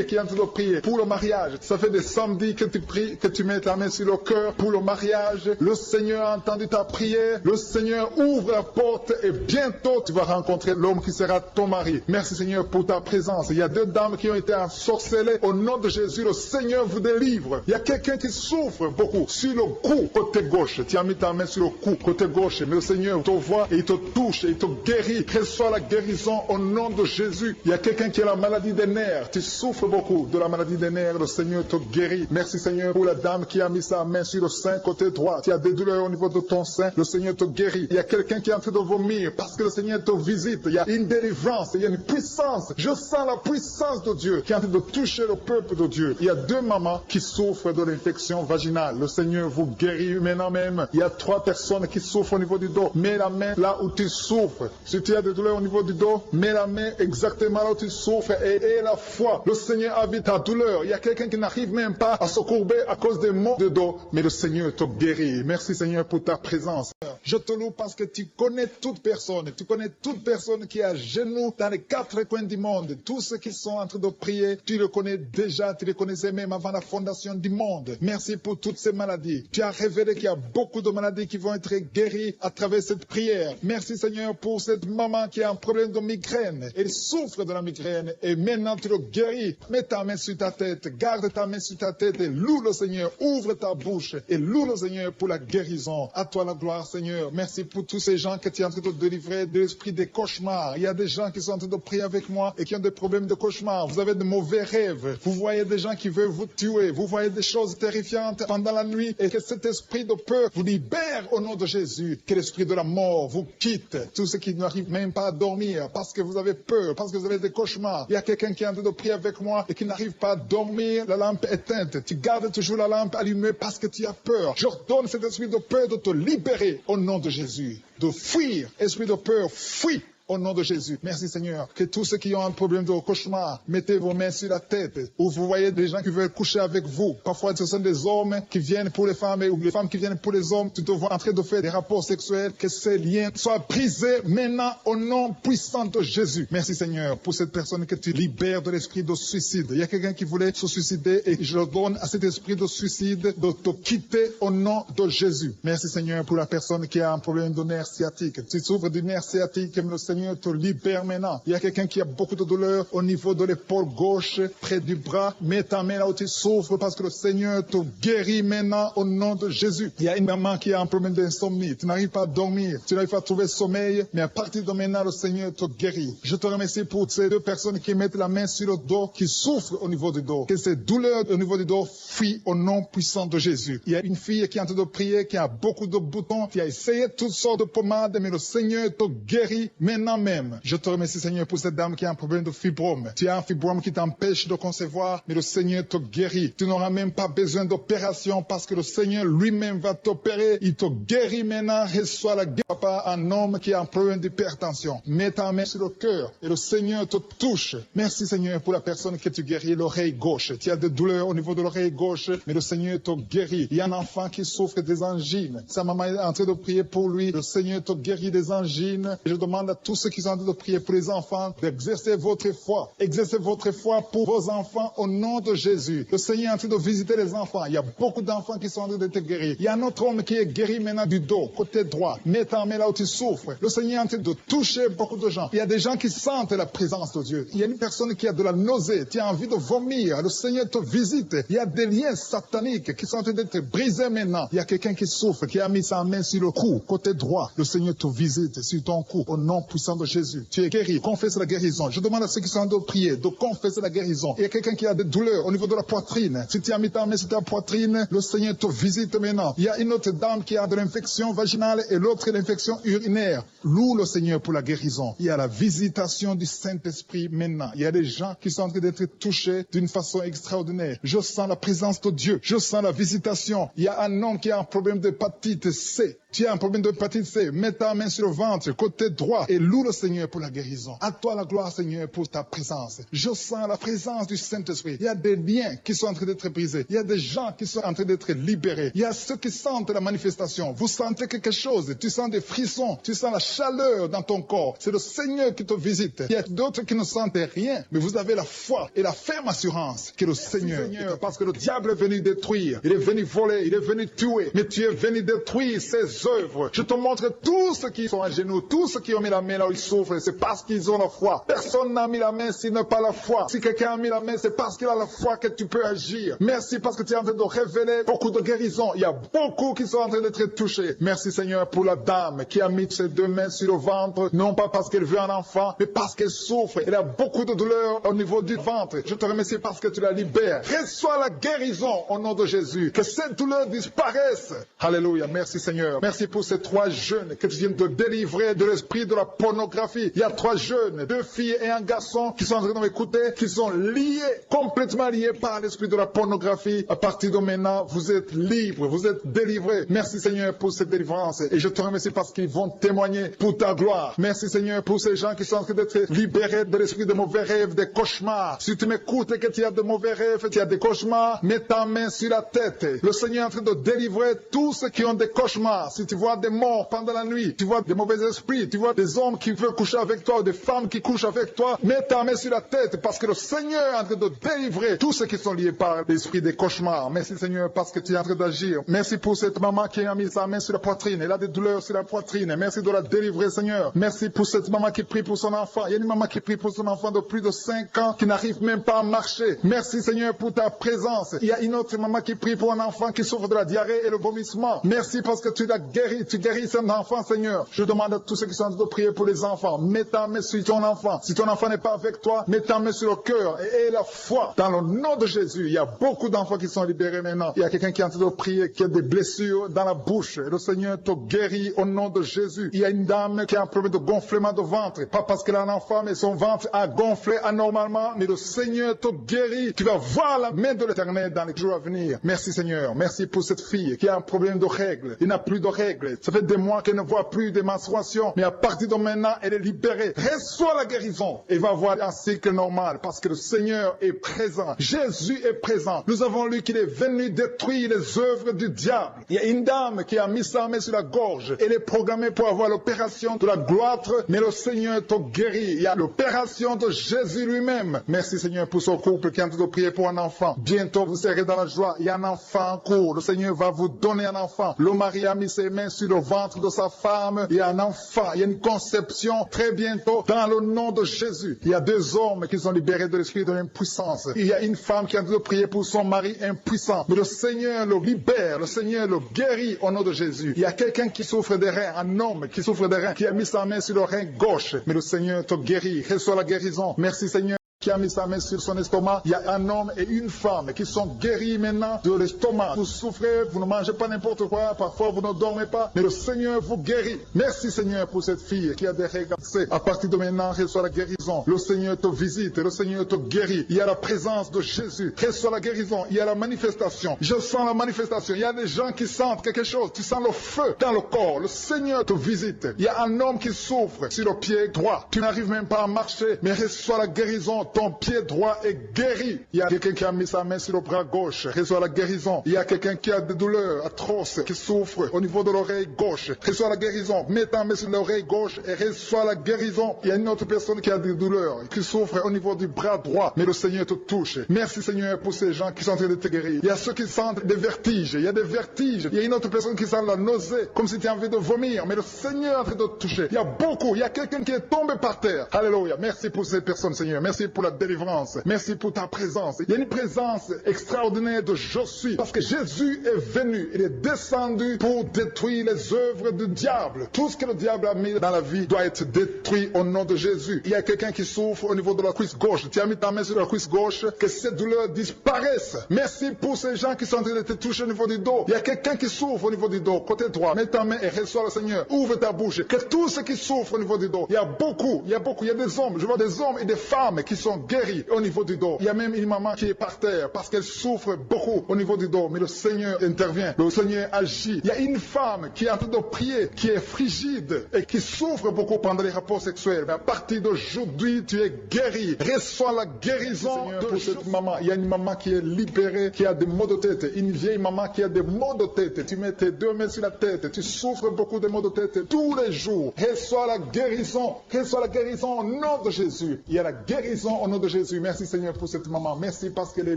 qui est en train de prier pour le mariage. Ça fait des samedis que tu pries, que tu mets ta main sur le cœur pour le mariage. Le Seigneur a entendu ta prière. Le Seigneur ouvre la porte et bientôt tu vas rencontrer l'homme qui sera ton mari. Merci Seigneur pour ta présence. Il y a deux dames qui ont été ensorcelées. Au nom de Jésus, le Seigneur vous délivre. Il y a quelqu'un qui souffre beaucoup sur le cou, côté gauche. Tu as mis ta main sur le cou, côté gauche. Mais le Seigneur te voit et il te touche et il te guérit. Reçois la guérison au nom de Jésus. Il y a quelqu'un qui a la maladie des nerfs. Tu souffres beaucoup de la maladie des nerfs. Le Seigneur te guérit. Merci Seigneur pour la dame qui a mis sa main sur le sein côté droit. Tu as des douleurs au niveau de ton sein. Le Seigneur te guérit. Il y a quelqu'un qui est en train de vomir parce que le Seigneur te visite. Il y a une délivrance. Il y a une puissance. Je sens la puissance de Dieu qui est en train de toucher le peuple de Dieu. Il y a deux mamans qui souffrent de l'infection vaginale. Le Seigneur vous guérit maintenant même. Il y a 3 personnes qui souffrent au niveau du dos. Mets la main là où tu souffres. Si tu as des douleurs au niveau du dos, mets la main exactement là où tu souffres et aie la foi. Le Seigneur habite ta douleur. Il y a quelqu'un qui n'arrive même pas à se courber à cause des maux de dos, mais le Seigneur te guérit. Merci Seigneur pour ta présence. Je te loue parce que tu connais toute personne. Tu connais toute personne qui est à genoux dans les 4 coins du monde. Tous ceux qui sont en train de prier, tu le connais déjà. Tu les connaissais même avant la fondation du monde. Merci pour toutes ces maladies. Tu as révélé qu'il y a beaucoup de maladies qui vont être guéries à travers cette prière. Merci Seigneur pour cette maman qui a un problème de migraine. Elle souffre de la migraine et maintenant tu le guéris. Mets ta main sur ta tête. Garde ta main sur ta tête et loue le Seigneur. Ouvre ta bouche et loue le Seigneur pour la guérison. À toi la gloire Seigneur. Merci pour tous ces gens que tu es en train de délivrer de l'esprit des cauchemars. Il y a des gens qui sont en train de prier avec moi et qui ont des problèmes de cauchemars. Vous avez de mauvais rêves. Vous voyez des gens qui veulent vous tuer. Vous voyez des choses terrifiantes pendant la nuit et que cet esprit de peur vous libère au nom de Jésus. Que l'esprit de la mort vous quitte. Tous ceux qui n'arrivent même pas à dormir parce que vous avez peur, parce que vous avez des cauchemars. Il y a quelqu'un qui est en train de prier avec moi et qui n'arrive pas à dormir, la lampe éteinte. Tu gardes toujours la lampe allumée parce que tu as peur. J'ordonne cet esprit de peur de te libérer au nom de Jésus. De fuir. Esprit de peur, fuis. Au nom de Jésus. Merci Seigneur. Que tous ceux qui ont un problème de cauchemar, mettez vos mains sur la tête. Ou vous voyez des gens qui veulent coucher avec vous. Parfois ce sont des hommes qui viennent pour les femmes ou les femmes qui viennent pour les hommes. Tu te vois en train de faire des rapports sexuels. Que ces liens soient brisés maintenant au nom puissant de Jésus. Merci Seigneur pour cette personne que tu libères de l'esprit de suicide. Il y a quelqu'un qui voulait se suicider et je donne à cet esprit de suicide de te quitter au nom de Jésus. Merci Seigneur pour la personne qui a un problème de nerf sciatique. Tu souffres du nerf sciatique, mais le Seigneur Seigneur te libère maintenant. Il y a quelqu'un qui a beaucoup de douleur au niveau de l'épaule gauche, près du bras. Mets ta main là où tu souffres parce que le Seigneur te guérit maintenant au nom de Jésus. Il y a une maman qui a un problème d'insomnie. Tu n'arrives pas à dormir. Tu n'arrives pas à trouver sommeil. Mais à partir de maintenant, le Seigneur te guérit. Je te remercie pour ces deux personnes qui mettent la main sur le dos, qui souffrent au niveau du dos. Que ces douleurs au niveau du dos fuient au nom puissant de Jésus. Il y a une fille qui est en train de prier, qui a beaucoup de boutons, qui a essayé toutes sortes de pommades, mais le Seigneur te guérit maintenant même. Je te remercie, Seigneur, pour cette dame qui a un problème de fibrome. Tu as un fibrome qui t'empêche de concevoir, mais le Seigneur te guérit. Tu n'auras même pas besoin d'opération parce que le Seigneur lui-même va t'opérer. Il te guérit maintenant. Reçois la guérison. Papa, un homme qui a un problème d'hypertension. Mets ta main sur le cœur et le Seigneur te touche. Merci, Seigneur, pour la personne que tu guéris, l'oreille gauche. Tu as des douleurs au niveau de l'oreille gauche, mais le Seigneur te guérit. Il y a un enfant qui souffre des angines. Sa maman est en train de prier pour lui. Le Seigneur te guérit des angines. Je demande à tous ceux qui sont en train de prier pour les enfants d'exercer votre foi. Exercez votre foi pour vos enfants au nom de Jésus. Le Seigneur est en train de visiter les enfants. Il y a beaucoup d'enfants qui sont en train d'être guéris. Il y a un autre homme qui est guéri maintenant du dos, côté droit. Mets ta main là où tu souffres. Le Seigneur est en train de toucher beaucoup de gens. Il y a des gens qui sentent la présence de Dieu. Il y a une personne qui a de la nausée, qui a envie de vomir. Le Seigneur te visite. Il y a des liens sataniques qui sont en train d'être brisés maintenant. Il y a quelqu'un qui souffre, qui a mis sa main sur le cou, côté droit. Le Seigneur te visite sur ton cou au nom puissant de Jésus. Tu es guéri. Confesse la guérison. Je demande à ceux qui sont en train de prier de confesser la guérison. Il y a quelqu'un qui a des douleurs au niveau de la poitrine. Si tu as mis ta main sur ta poitrine, le Seigneur te visite maintenant. Il y a une autre dame qui a de l'infection vaginale et l'autre l'infection urinaire. Loue le Seigneur pour la guérison. Il y a la visitation du Saint-Esprit maintenant. Il y a des gens qui sont en train d'être touchés d'une façon extraordinaire. Je sens la présence de Dieu. Je sens la visitation. Il y a un homme qui a un problème d'hépatite C. Tu as un problème d'hépatite C. Mets ta main sur le ventre, côté droit, et loue le Seigneur pour la guérison. À toi la gloire, Seigneur, pour ta présence. Je sens la présence du Saint-Esprit. Il y a des liens qui sont en train d'être brisés. Il y a des gens qui sont en train d'être libérés. Il y a ceux qui sentent la manifestation. Vous sentez quelque chose. Tu sens des frissons. Tu sens la chaleur dans ton corps. C'est le Seigneur qui te visite. Il y a d'autres qui ne sentent rien, mais vous avez la foi et la ferme assurance que le Seigneur, parce que le diable est venu détruire. Il est venu voler. Il est venu tuer. Mais tu es venu détruire ses œuvres. Je te montre tous ceux qui sont à genoux, tous ceux qui ont mis la main là où ils souffrent. C'est parce qu'ils ont la foi. Personne n'a mis la main s'il n'a pas la foi. Si quelqu'un a mis la main, c'est parce qu'il a la foi que tu peux agir. Merci parce que tu es en train de révéler beaucoup de guérisons. Il y a beaucoup qui sont en train d'être touchés. Merci Seigneur pour la dame qui a mis ses deux mains sur le ventre, non pas parce qu'elle veut un enfant, mais parce qu'elle souffre. Elle a beaucoup de douleur au niveau du ventre. Je te remercie parce que tu la libères. Reçois la guérison au nom de Jésus. Que cette douleur disparaisse. Alléluia. Merci Seigneur. Merci pour ces trois jeunes que tu viens de délivrer de l'esprit de la pornographie. Il y a trois jeunes, deux filles et un garçon qui sont en train de m'écouter, qui sont liés, complètement liés par l'esprit de la pornographie. À partir de maintenant, vous êtes libres, vous êtes délivrés. Merci Seigneur pour cette délivrance. Et je te remercie parce qu'ils vont témoigner pour ta gloire. Merci Seigneur pour ces gens qui sont en train d'être libérés de l'esprit de mauvais rêves, des cauchemars. Si tu m'écoutes et que tu as de mauvais rêves, tu as des cauchemars, mets ta main sur la tête. Le Seigneur est en train de délivrer tous ceux qui ont des cauchemars. Si tu vois des morts pendant la nuit, tu vois des mauvais esprits, tu vois des hommes qui veulent coucher avec toi, ou des femmes qui couchent avec toi, mets ta main sur la tête parce que le Seigneur est en train de délivrer tous ceux qui sont liés par l'esprit des cauchemars. Merci Seigneur parce que tu es en train d'agir. Merci pour cette maman qui a mis sa main sur la poitrine. Elle a des douleurs sur la poitrine. Merci de la délivrer Seigneur. Merci pour cette maman qui prie pour son enfant. Il y a une maman qui prie pour son enfant de plus de 5 ans qui n'arrive même pas à marcher. Merci Seigneur pour ta présence. Il y a une autre maman qui prie pour un enfant qui souffre de la diarrhée et le vomissement. Merci parce que tu l'as guéri. Tu guéris cet enfant Seigneur. Je demande à tous ceux qui sont en train de prier pour les enfants. Mets ta main sur ton enfant. Si ton enfant n'est pas avec toi, mets ta main sur le cœur et aie la foi. Dans le nom de Jésus, il y a beaucoup d'enfants qui sont libérés maintenant. Il y a quelqu'un qui est en train de prier, qui a des blessures dans la bouche. Et le Seigneur te guérit au nom de Jésus. Il y a une dame qui a un problème de gonflement de ventre. Pas parce qu'elle a un enfant, mais son ventre a gonflé anormalement. Mais le Seigneur te guérit. Tu vas voir la main de l'Éternel dans les jours à venir. Merci Seigneur. Merci pour cette fille qui a un problème de règles. Il n'a plus de règles. Ça fait des mois qu'elle ne voit plus de menstruation. Mais à partir de maintenant, elle est libérée. Reçois la guérison et va avoir un cycle normal parce que le Seigneur est présent. Jésus est présent. Nous avons lu qu'il est venu détruire les œuvres du diable. Il y a une dame qui a mis sa main sur la gorge. Elle est programmée pour avoir l'opération de la gloître, mais le Seigneur te guérit. Il y a l'opération de Jésus lui-même. Merci Seigneur pour ce couple qui est en train de prier pour un enfant. Bientôt vous serez dans la joie. Il y a un enfant en cours. Le Seigneur va vous donner un enfant. Le mari a mis ses les mains sur le ventre de sa femme. Il y a un enfant, il y a une conception très bientôt dans le nom de Jésus. Il y a 2 hommes qui sont libérés de l'esprit de l'impuissance. Il y a une femme qui a de prier pour son mari impuissant. Mais le Seigneur le libère, le Seigneur le guérit au nom de Jésus. Il y a quelqu'un qui souffre des reins, un homme qui souffre des reins, qui a mis sa main sur le rein gauche. Mais le Seigneur te guérit. Reçois la guérison. Merci Seigneur. Qui a mis sa main sur son estomac. Il y a un homme et une femme qui sont guéris maintenant de l'estomac. Vous souffrez, vous ne mangez pas n'importe quoi, parfois vous ne dormez pas, mais le Seigneur vous guérit. Merci Seigneur pour cette fille qui a des règles. À partir de maintenant, reçois la guérison. Le Seigneur te visite, le Seigneur te guérit. Il y a la présence de Jésus. Reçois la guérison. Il y a la manifestation. Je sens la manifestation. Il y a des gens qui sentent quelque chose. Tu sens le feu dans le corps. Le Seigneur te visite. Il y a un homme qui souffre sur le pied droit. Tu n'arrives même pas à marcher, mais reçois la guérison. Ton pied droit est guéri. Il y a quelqu'un qui a mis sa main sur le bras gauche. Reçois la guérison. Il y a quelqu'un qui a des douleurs atroces, qui souffre au niveau de l'oreille gauche. Reçois la guérison. Mets ta main sur l'oreille gauche et reçois la guérison. Il y a une autre personne qui a des douleurs, qui souffre au niveau du bras droit. Mais le Seigneur te touche. Merci Seigneur pour ces gens qui sont en train de te guérir. Il y a ceux qui sentent des vertiges. Il y a des vertiges. Il y a une autre personne qui sent la nausée, comme si tu as envie de vomir. Mais le Seigneur est en train de te toucher. Il y a beaucoup. Il y a quelqu'un qui est tombé par terre. Alléluia. Merci pour ces personnes Seigneur. Merci pour la délivrance. Merci pour ta présence. Il y a une présence extraordinaire de je suis. Parce que Jésus est venu. Il est descendu pour détruire les œuvres du diable. Tout ce que le diable a mis dans la vie doit être détruit au nom de Jésus. Il y a quelqu'un qui souffre au niveau de la cuisse gauche. Tu as mis ta main sur la cuisse gauche. Que cette douleur disparaisse. Merci pour ces gens qui sont en train de te toucher au niveau du dos. Il y a quelqu'un qui souffre au niveau du dos. Côté droit. Mets ta main et reçois le Seigneur. Ouvre ta bouche. Que tous ceux qui souffrent au niveau du dos. Il y a beaucoup. Il y a des hommes. Je vois des hommes et des femmes qui sont guéris au niveau du dos. Il y a même une maman qui est par terre parce qu'elle souffre beaucoup au niveau du dos. Mais le Seigneur intervient. Le Seigneur agit. Il y a une femme qui est en train de prier, qui est frigide et qui souffre beaucoup pendant les rapports sexuels. Mais à partir d'aujourd'hui, tu es guéri. Reçois la guérison pour cette maman. Il y a une maman qui est libérée, qui a des maux de tête. Une vieille maman qui a des maux de tête. Tu mets tes 2 mains sur la tête. Tu souffres beaucoup de maux de tête tous les jours. Reçois la guérison. Reçois la guérison au nom de Jésus. Il y a la guérison au nom de Jésus. Merci Seigneur pour cette maman. Merci parce qu'elle est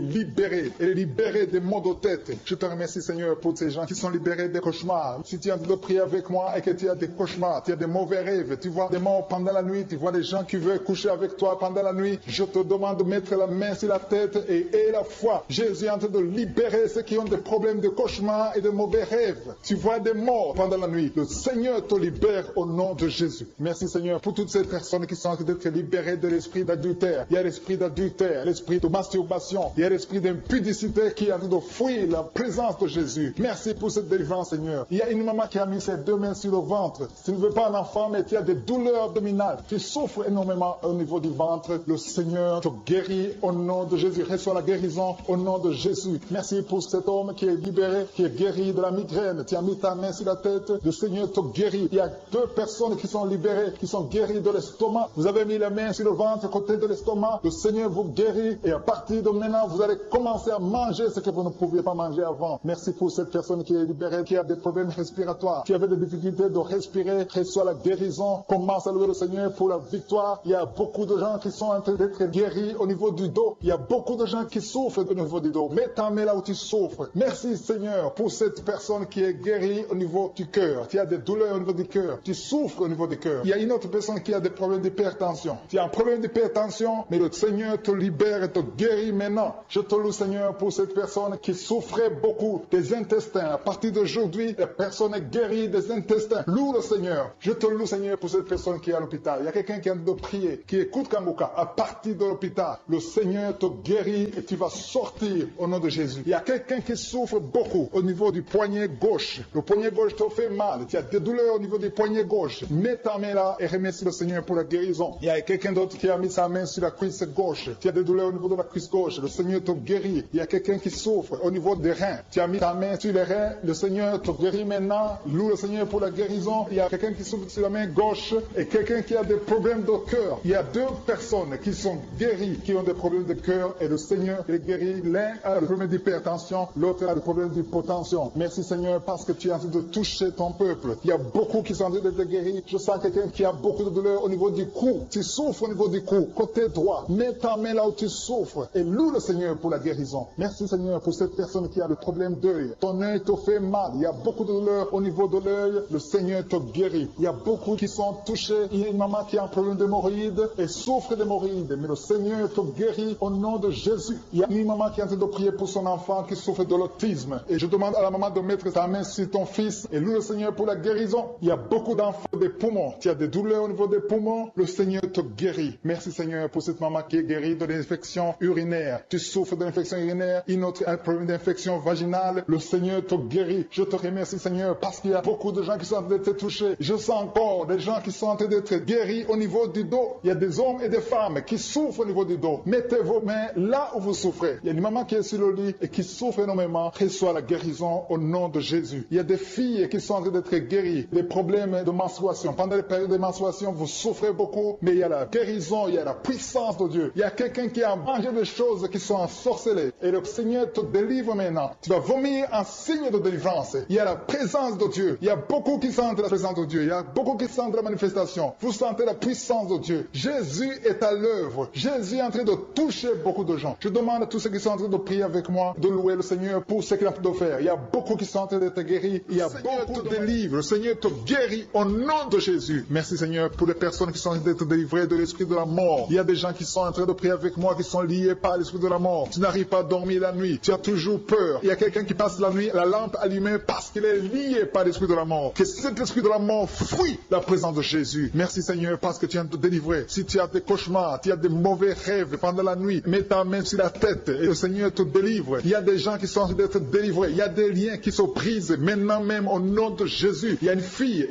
libérée. Elle est libérée des maux de tête. Je te remercie Seigneur pour ces gens qui sont libérés des cauchemars. Si tu es en train de prier avec moi et que tu as des cauchemars, tu as des mauvais rêves, tu vois des morts pendant la nuit, tu vois des gens qui veulent coucher avec toi pendant la nuit, je te demande de mettre la main sur la tête et la foi. Jésus est en train de libérer ceux qui ont des problèmes de cauchemars et de mauvais rêves. Tu vois des morts pendant la nuit. Le Seigneur te libère au nom de Jésus. Merci Seigneur pour toutes ces personnes qui sont en train d'être libérées de l'esprit d'adultère. Il y a l'esprit d'adultère, l'esprit de masturbation, il y a l'esprit d'impudicité qui est en train de fuir la présence de Jésus. Merci pour cette délivrance Seigneur. Il y a une maman qui a mis ses 2 mains sur le ventre. Tu ne veux pas un enfant mais tu as des douleurs abdominales. Tu souffres énormément au niveau du ventre. Le Seigneur te guérit au nom de Jésus. Reçois la guérison au nom de Jésus. Merci pour cet homme qui est libéré, qui est guéri de la migraine. Tu as mis ta main sur la tête. Le Seigneur te guérit. Il y a 2 personnes qui sont libérées, qui sont guéries de l'estomac. Vous avez mis la main sur le ventre, côté de l'estomac. Le Seigneur vous guérit et à partir de maintenant, vous allez commencer à manger ce que vous ne pouviez pas manger avant. Merci pour cette personne qui est libérée, qui a des problèmes respiratoires, qui avait des difficultés de respirer. Reçois la guérison. Commence à louer le Seigneur pour la victoire. Il y a beaucoup de gens qui sont en train d'être guéris au niveau du dos. Il y a beaucoup de gens qui souffrent au niveau du dos. Mets ta main là où tu souffres. Merci Seigneur pour cette personne qui est guérie au niveau du cœur. Tu as des douleurs au niveau du cœur. Tu souffres au niveau du cœur. Il y a une autre personne qui a des problèmes d'hypertension. Tu as un problème d'hypertension, mais le Seigneur te libère et te guérit maintenant. Je te loue Seigneur pour cette personne qui souffrait beaucoup des intestins. À partir d'aujourd'hui, la personne est guérie des intestins. Loue le Seigneur. Je te loue Seigneur pour cette personne qui est à l'hôpital. Il y a quelqu'un qui a de prier, qui écoute Kanguka. À partir de l'hôpital, le Seigneur te guérit et tu vas sortir au nom de Jésus. Il y a quelqu'un qui souffre beaucoup au niveau du poignet gauche. Le poignet gauche te fait mal. Tu as des douleurs au niveau du poignet gauche. Mets ta main là et remercie le Seigneur pour la guérison. Il y a quelqu'un d'autre qui a mis sa main sur la cuisse gauche. Tu as des douleurs au niveau de la cuisse gauche. Le Seigneur te guérit. Il y a quelqu'un qui souffre au niveau des reins. Tu as mis ta main sur les reins. Le Seigneur te guérit maintenant. Loue le Seigneur pour la guérison. Il y a quelqu'un qui souffre sur la main gauche et quelqu'un qui a des problèmes de cœur. Il y a 2 personnes qui sont guéries, qui ont des problèmes de cœur et le Seigneur les guérit. L'un a le problème d'hypertension, l'autre a le problème d'hypotension. Merci Seigneur parce que tu es en train de toucher ton peuple. Il y a beaucoup qui sont en train d'être guéris. Je sens quelqu'un qui a beaucoup de douleur au niveau du cou. Tu souffres au niveau du cou. Côté droit. droit. Mets ta main là où tu souffres et loue le Seigneur pour la guérison. Merci Seigneur pour cette personne qui a des problèmes d'œil. Ton œil te fait mal. Il y a beaucoup de douleur au niveau de l'œil. Le Seigneur te guérit. Il y a beaucoup qui sont touchés. Il y a une maman qui a un problème d'hémorroïdes et souffre d'hémorroïdes. Mais le Seigneur te guérit au nom de Jésus. Il y a une maman qui est en train de prier pour son enfant qui souffre de l'autisme. Et je demande à la maman de mettre sa main sur ton fils et loue le Seigneur pour la guérison. Il y a beaucoup d'enfants des poumons. Tu as des douleurs au niveau des poumons. Le Seigneur te guérit. Merci Seigneur pour cette maman qui est guérie de l'infection urinaire. Tu souffres de l'infection urinaire, une autre un problème d'infection vaginale. Le Seigneur te guérit. Je te remercie Seigneur parce qu'il y a beaucoup de gens qui sont en train d'être touchés. Je sens encore des gens qui sont en train d'être guéris au niveau du dos. Il y a des hommes et des femmes qui souffrent au niveau du dos. Mettez vos mains là où vous souffrez. Il y a une maman qui est sur le lit et qui souffre énormément. Reçoit la guérison au nom de Jésus. Il y a des filles qui sont en train d'être guéries. Des problèmes de menstruation. Pendant les périodes de menstruation, vous souffrez beaucoup, mais il y a la guérison, il y a la puissance de Dieu. Il y a quelqu'un qui a mangé des choses qui sont ensorcelées. Et le Seigneur te délivre maintenant. Tu vas vomir un signe de délivrance. Il y a la présence de Dieu. Il y a beaucoup qui sentent la présence de Dieu. Il y a beaucoup qui sentent la manifestation. Vous sentez la puissance de Dieu. Jésus est à l'œuvre. Jésus est en train de toucher beaucoup de gens. Je demande à tous ceux qui sont en train de prier avec moi de louer le Seigneur pour ce qu'il a en train de faire. Il y a beaucoup qui sont en train d'être guéris. Il y a beaucoup de délivres. Le Seigneur te guérit au nom de Jésus. Merci Seigneur pour les personnes qui sont en train d'être délivrées de l'esprit de la mort. Il y a des gens qui sont en train de prier avec moi, qui sont liés par l'esprit de la mort. Tu n'arrives pas à dormir la nuit. Tu as toujours peur. Il y a quelqu'un qui passe la nuit, la lampe allumée parce qu'il est lié par l'esprit de la mort. Que cet esprit de la mort fuit la présence de Jésus. Merci Seigneur parce que tu viens de te délivrer. Si tu as des cauchemars, tu as des mauvais rêves pendant la nuit, mets ta main sur la tête et le Seigneur te délivre. Il y a des gens qui sont en train d'être délivrés. Il y a des liens qui se brisent maintenant même au nom de Jésus. Il y a une fille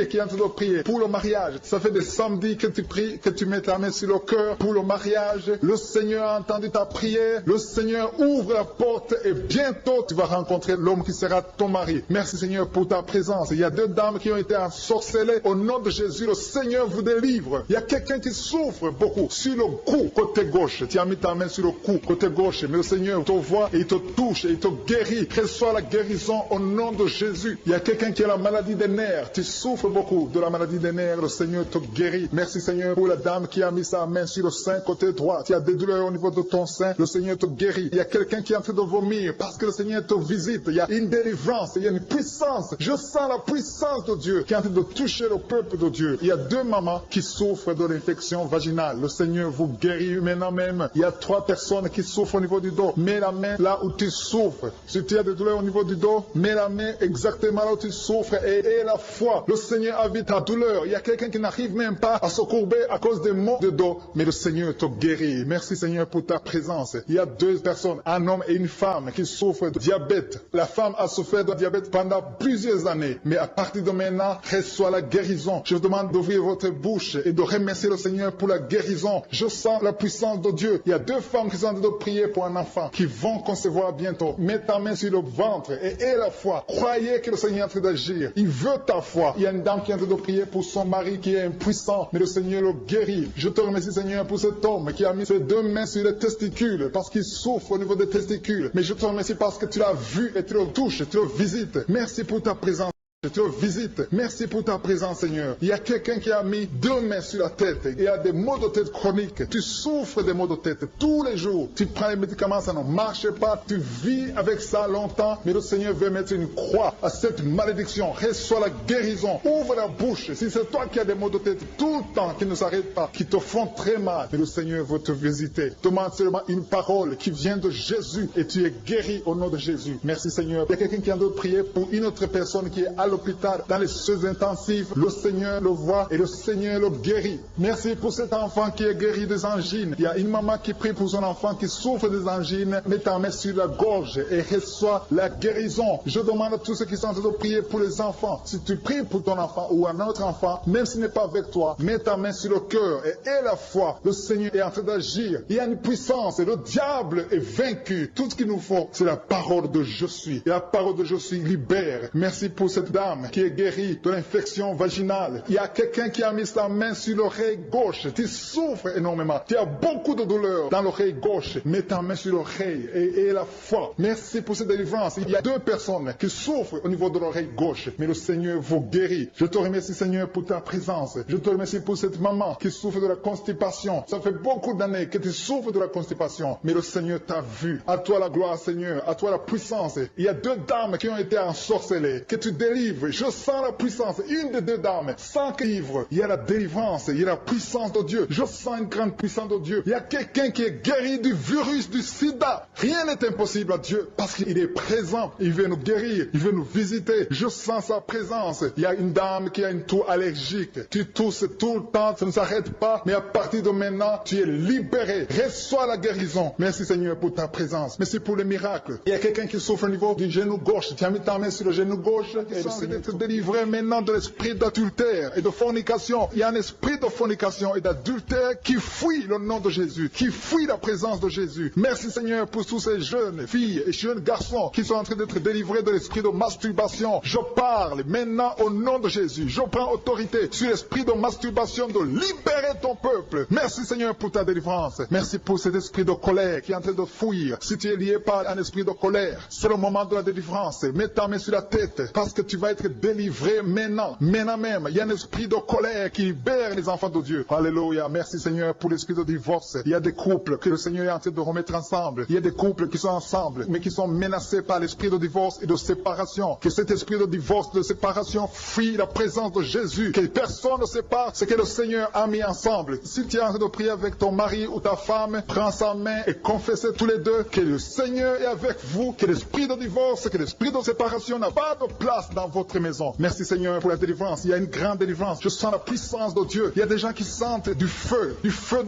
qui est en train de prier pour le mariage. Ça fait des samedis que tu pries, que tu mets ta main sur le cœur pour le mariage. Le Seigneur a entendu ta prière. Le Seigneur ouvre la porte et bientôt tu vas rencontrer l'homme qui sera ton mari. Merci Seigneur pour ta présence. Il y a deux dames qui ont été ensorcelées. Au nom de Jésus, le Seigneur vous délivre. Il y a quelqu'un qui souffre beaucoup sur le cou, côté gauche. Tu as mis ta main sur le cou, côté gauche. Mais le Seigneur te voit et il te touche et il te guérit. Reçois la guérison au nom de Jésus. Il y a quelqu'un qui a la maladie des nerfs. Tu souffres beaucoup de la maladie des nerfs. Le Seigneur te guérit. Merci Seigneur pour la dame qui a mis sa main sur le sein côté droit. Tu as des douleurs au niveau de ton sein. Le Seigneur te guérit. Il y a quelqu'un qui est en train de vomir parce que le Seigneur te visite. Il y a une délivrance. Il y a une puissance. Je sens la puissance de Dieu qui est en train de toucher le peuple de Dieu. Il y a deux mamans qui souffrent de l'infection vaginale. Le Seigneur vous guérit maintenant même. Il y a 3 personnes qui souffrent au niveau du dos. Mets la main là où tu souffres. Si tu as des douleurs au niveau du dos, mets la main exactement là où tu souffres et aie la foi. Le Seigneur a vu ta douleur. Il y a quelqu'un qui n'arrive même pas à se courber à cause des maux de dos. Mais le Seigneur te guérit. Merci Seigneur pour ta présence. Il y a 2 personnes, un homme et une femme qui souffrent de diabète. La femme a souffert de diabète pendant plusieurs années. Mais à partir de maintenant, reçoit la guérison. Je vous demande d'ouvrir votre bouche et de remercier le Seigneur pour la guérison. Je sens la puissance de Dieu. Il y a 2 femmes qui sont en train de prier pour un enfant qui vont concevoir bientôt. Mets ta main sur le ventre et aie la foi. Croyez que le Seigneur est en train d'agir. Il veut ta foi. Il y a une dame qui est en train de prier pour son mari qui est impuissant, mais le Seigneur le guérit. Je te remercie Seigneur pour cet homme qui a mis ses 2 mains sur les testicules parce qu'il souffre au niveau des testicules. Mais je te remercie parce que tu l'as vu et tu le touches, tu le visites. Merci pour ta présence. Je te visite. Merci pour ta présence, Seigneur. Il y a quelqu'un qui a mis 2 mains sur la tête. Il y a des maux de tête chroniques. Tu souffres des maux de tête tous les jours. Tu prends les médicaments, ça ne marche pas. Tu vis avec ça longtemps. Mais le Seigneur veut mettre une croix à cette malédiction. Reçois la guérison. Ouvre la bouche. Si c'est toi qui as des maux de tête tout le temps, qui ne s'arrêtent pas, qui te font très mal, mais le Seigneur veut te visiter. Demande seulement une parole qui vient de Jésus et tu es guéri au nom de Jésus. Merci, Seigneur. Il y a quelqu'un qui a de prier pour une autre personne qui est à l'hôpital, dans les soins intensifs. Le Seigneur le voit et le Seigneur le guérit. Merci pour cet enfant qui est guéri des angines. Il y a une maman qui prie pour son enfant qui souffre des angines. Mets ta main sur la gorge et reçois la guérison. Je demande à tous ceux qui sont en train de prier pour les enfants. Si tu pries pour ton enfant ou un autre enfant, même s'il n'est pas avec toi, mets ta main sur le cœur et aie la foi. Le Seigneur est en train d'agir. Il y a une puissance et le diable est vaincu. Tout ce qu'il nous faut, c'est la parole de je suis. Et la parole de je suis libère. Merci pour cette dame qui est guérie de l'infection vaginale. Il y a quelqu'un qui a mis sa main sur l'oreille gauche. Tu souffres énormément. Tu as beaucoup de douleur dans l'oreille gauche. Mets ta main sur l'oreille et la foi. Merci pour cette délivrance. Il y a 2 personnes qui souffrent au niveau de l'oreille gauche. Mais le Seigneur vous guérit. Je te remercie, Seigneur, pour ta présence. Je te remercie pour cette maman qui souffre de la constipation. Ça fait beaucoup d'années que tu souffres de la constipation. Mais le Seigneur t'a vu. À toi la gloire, Seigneur. À toi la puissance. Il y a 2 dames qui ont été ensorcelées. Que tu délivres. Je sens la puissance. Une des 2 dames sans livre. Il y a la délivrance. Il y a la puissance de Dieu. Je sens une grande puissance de Dieu. Il y a quelqu'un qui est guéri du virus du sida. Rien n'est impossible à Dieu parce qu'il est présent. Il veut nous guérir. Il veut nous visiter. Je sens sa présence. Il y a une dame qui a une toux allergique. Tu tousses tout le temps. Ça ne s'arrête pas. Mais à partir de maintenant, tu es libéré. Reçois la guérison. Merci Seigneur pour ta présence. Merci pour le miracle. Il y a quelqu'un qui souffre au niveau du genou gauche. Tu as mis ta main sur le genou gauche. Et le Seigneur te délivrer maintenant de l'esprit d'adultère et de fornication. Il y a un esprit de fornication et d'adultère qui fuit le nom de Jésus, qui fuit la présence de Jésus. Merci Seigneur pour tous ces jeunes filles et jeunes garçons qui sont en train d'être délivrés de l'esprit de masturbation. Je parle maintenant au nom de Jésus. Je prends autorité sur l'esprit de masturbation de libérer ton peuple. Merci Seigneur pour ta délivrance. Merci pour cet esprit de colère qui est en train de fuir. Si tu es lié par un esprit de colère, c'est le moment de la délivrance. Mets ta main sur la tête parce que tu vas être délivré maintenant. Maintenant même, il y a un esprit de colère qui libère les enfants de Dieu. Alléluia. Merci Seigneur pour l'esprit de divorce. Il y a des couples que le Seigneur est en train de remettre ensemble. Il y a des couples qui sont ensemble, mais qui sont menacés par l'esprit de divorce et de séparation. Que cet esprit de divorce, de séparation, fuit la présence de Jésus. Que personne ne sépare ce que le Seigneur a mis ensemble. Si tu es en train de prier avec ton mari ou ta femme, prends sa main et confessez tous les deux que le Seigneur est avec vous. Que l'esprit de divorce, que l'esprit de séparation n'a pas de place dans votre maison. Merci Seigneur pour la délivrance. Il y a une grande délivrance. Je sens la puissance de Dieu. Il y a des gens qui sentent du feu